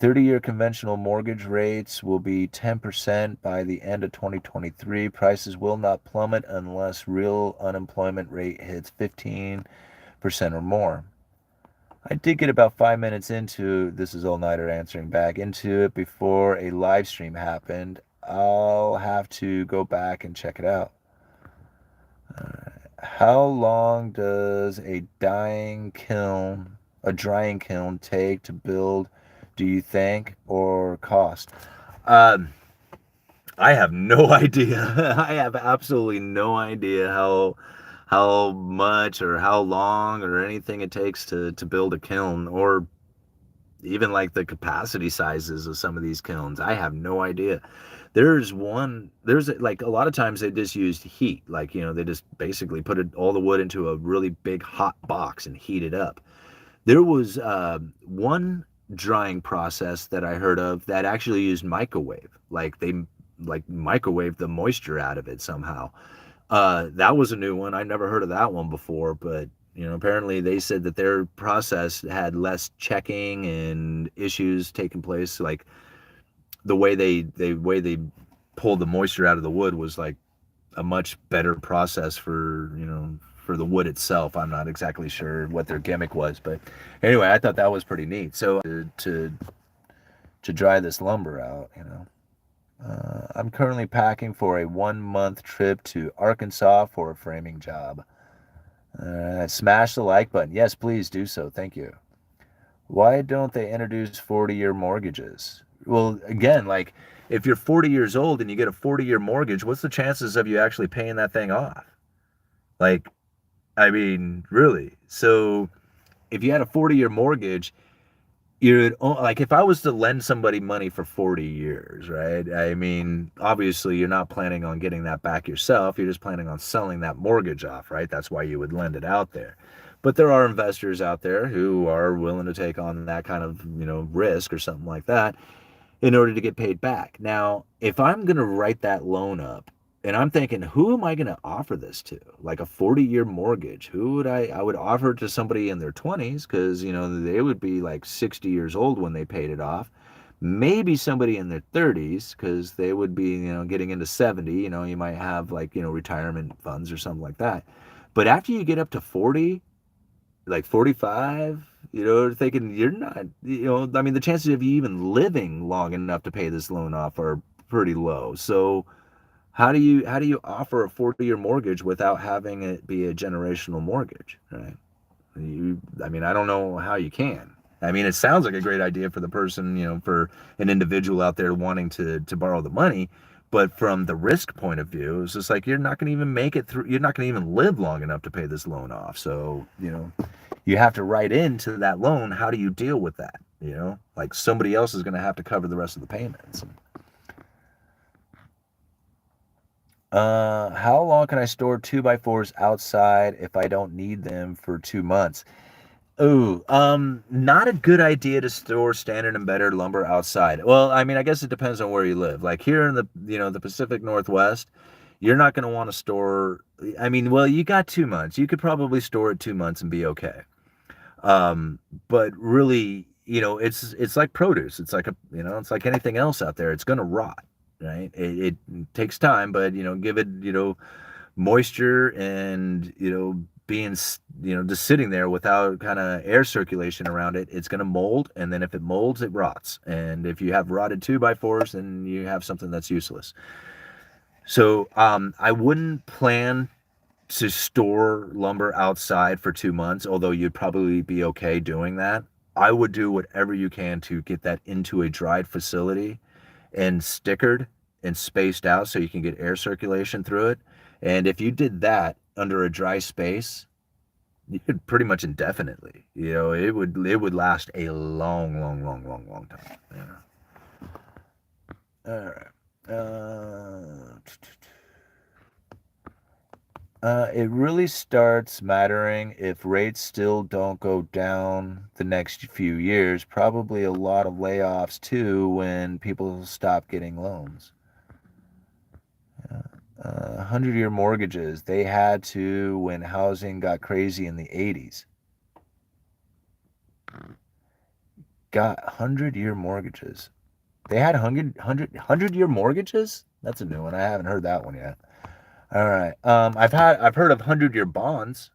30-year conventional mortgage rates will be 10% by the end of 2023. Prices will not plummet unless real unemployment rate hits 15% or more. I did get about 5 minutes into this is All Nighter answering back into it before a live stream happened. I'll have to go back and check it out. How long does a drying kiln take to build, do you think, or cost? Um, I have no idea. I have absolutely no idea how much or how long or anything it takes to build a kiln, or even like the capacity sizes of some of these kilns. I have no idea. There's like, a lot of times they just used heat. Like, they just basically put all the wood into a really big hot box and heat it up. There was one drying process that I heard of that actually used microwave. Like, they like microwave the moisture out of it somehow. That was a new one. I never heard of that one before, but apparently they said that their process had less checking and issues taking place. Like, the way they pulled the moisture out of the wood was like a much better process for the wood itself. I'm not exactly sure what their gimmick was, but anyway, I thought that was pretty neat. So to dry this lumber out. I'm currently packing for a 1-month trip to Arkansas for a framing job. Smash the like button. Yes, please do so. Thank you. Why don't they introduce 40-year mortgages? Well, again, like, if you're 40 years old and you get a 40-year mortgage, what's the chances of you actually paying that thing off? Like, I mean, really. So if you had a 40-year mortgage, like, if I was to lend somebody money for 40 years, right? I mean, obviously you're not planning on getting that back yourself. You're just planning on selling that mortgage off, right? That's why you would lend it out there. But there are investors out there who are willing to take on that kind of, risk or something like that in order to get paid back. Now, if I'm going to write that loan up, and I'm thinking, who am I going to offer this to? Like a 40-year mortgage. Who would I would offer it to somebody in their 20s, because, they would be like 60 years old when they paid it off. Maybe somebody in their 30s, because they would be, getting into 70. You might have, like, retirement funds or something like that. But after you get up to 40, like 45, thinking you're not, I mean, the chances of you even living long enough to pay this loan off are pretty low. So how do you offer a 40-year mortgage without having it be a generational mortgage, right? I mean, I don't know how you can. I mean, it sounds like a great idea for the person, for an individual out there wanting to borrow the money, but from the risk point of view, it's just like, you're not going to even make it through. You're not going to even live long enough to pay this loan off. So, you have to write into that loan, how do you deal with that? Like somebody else is going to have to cover the rest of the payments. How long can I store 2x4s outside if I don't need them for 2 months? Oh, not a good idea to store standard and better lumber outside. Well, I mean, I guess it depends on where you live. Like here in the Pacific Northwest, you're not going to want to store. I mean, well, you got 2 months. You could probably store it 2 months and be okay. But really, it's like produce. It's like it's like anything else out there. It's going to rot, right? It takes time, but give it, moisture and being just sitting there without kind of air circulation around it, it's going to mold, and then if it molds, it rots, and if you have rotted 2x4s, then you have something that's useless. So I wouldn't plan to store lumber outside for 2 months, although you'd probably be okay doing that. I would do whatever you can to get that into a dried facility and stickered and spaced out so you can get air circulation through it. And if you did that under a dry space, you could pretty much indefinitely. It would last a long, long, long, long, long time. All right. It really starts mattering if rates still don't go down the next few years. Probably a lot of layoffs too when people stop getting loans. 100-year mortgages, they had to when housing got crazy in the 80s. Got 100-year mortgages. They had 100-year mortgages? That's a new one. I haven't heard that one yet. All right. I've heard of 100-year bonds,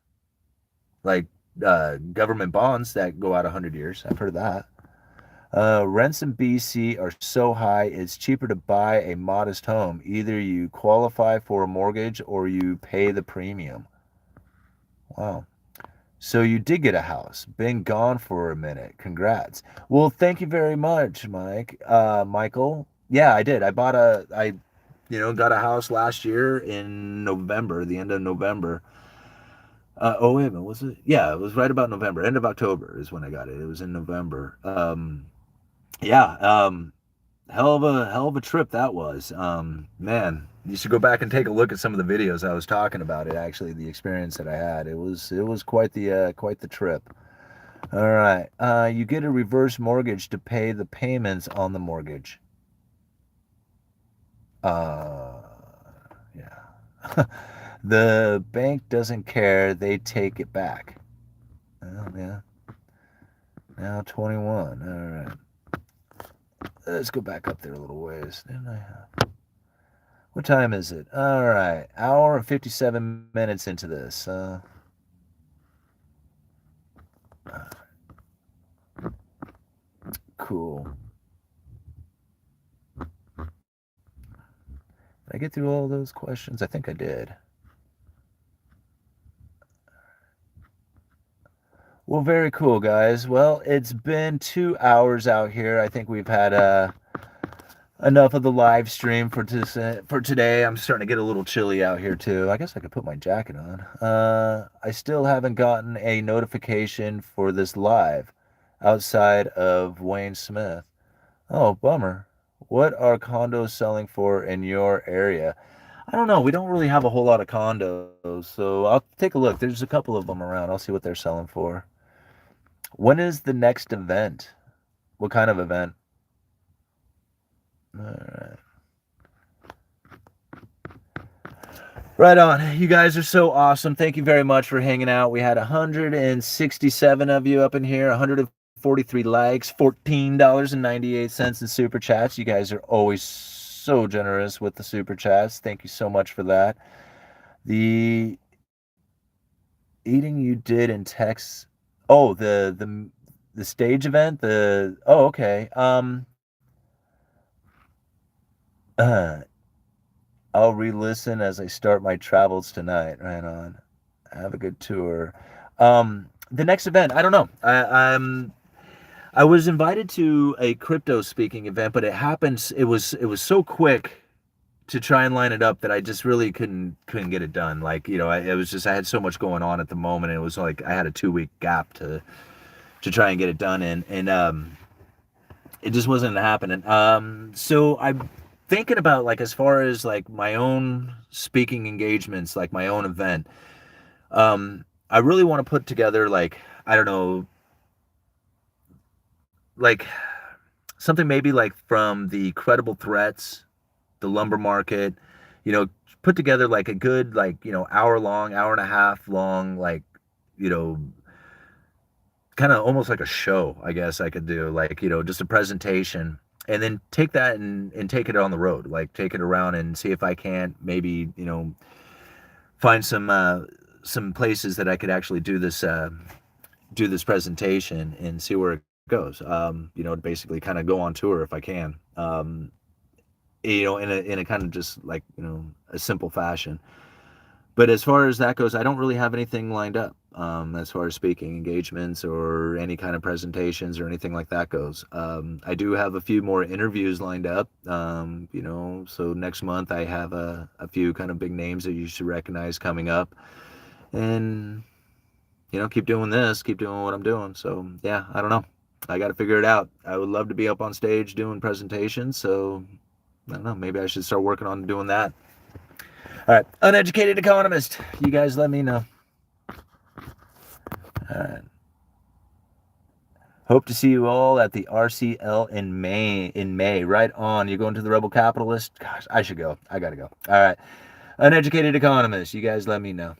like government bonds that go out 100 years. I've heard of that. Rents in BC are so high, it's cheaper to buy a modest home. Either you qualify for a mortgage or you pay the premium. Wow. So you did get a house. Been gone for a minute. Congrats. Well, thank you very much, Michael. Yeah, I did. Got a house last year in November, the end of November. Oh, wait a minute, was it? Yeah, it was right about November. End of October is when I got it. It was in November. Yeah, hell of a trip that was. Man, you should go back and take a look at some of the videos I was talking about it. Actually, the experience that I had, it was quite the trip. All right, you get a reverse mortgage to pay the payments on the mortgage. Yeah. The bank doesn't care. They take it back. Oh, yeah. Now 21. All right. Let's go back up there a little ways. What time is it? All right. Hour and 57 minutes into this. Cool. Did I get through all those questions? I think I did. Well, very cool, guys. Well, it's been 2 hours out here. I think we've had enough of the live stream for today. I'm starting to get a little chilly out here too. I guess I could put my jacket on. I still haven't gotten a notification for this live outside of Wayne Smith. Oh, bummer. What are condos selling for in your area? I don't know. We don't really have a whole lot of condos, so I'll take a look. There's a couple of them around. I'll see what they're selling for. When is the next event? What kind of event? All right. Right on. You guys are so awesome. Thank you very much for hanging out. We had 167 of you up in here, 143 likes, $14.98 in super chats. You guys are always so generous with the super chats. Thank you so much for that. The eating you did in Texas. Oh, the stage event. Okay. I'll re-listen as I start my travels tonight. Right on. Have a good tour. The next event, I don't know. I was invited to a crypto speaking event, but it was so quick to try and line it up that I just really couldn't get it done. Like, you know, it was just, I had so much going on at the moment. And it was like I had a 2-week gap to try and get it done in, and it just wasn't happening. So I'm thinking about, like, as far as like my own speaking engagements, like my own event. I really want to put together, like, I don't know, like something maybe like from the credible threats, the lumber market, you know, put together like a good, like, you know, hour long, hour and a half long, like, you know, kind of almost like a show, I guess I could do, like, you know, just a presentation, and then take that and take it on the road, like take it around and see if I can't maybe, you know, find some places that I could actually do this presentation and see where it goes. You know, basically kind of go on tour if I can. You know, in a kind of just like, you know, a simple fashion. But as far as that goes, I don't really have anything lined up, as far as speaking engagements or any kind of presentations or anything like that goes. I do have a few more interviews lined up, you know, so next month I have a few kind of big names that you should recognize coming up. And, you know, keep doing this, keep doing what I'm doing. So, yeah, I don't know. I got to figure it out. I would love to be up on stage doing presentations, so I don't know. Maybe I should start working on doing that. All right, Uneducated Economist. You guys let me know. All right. Hope to see you all at the RCL in May. Right on. You're going to the Rebel Capitalist? Gosh, I should go. I got to go. All right. Uneducated Economist. You guys let me know.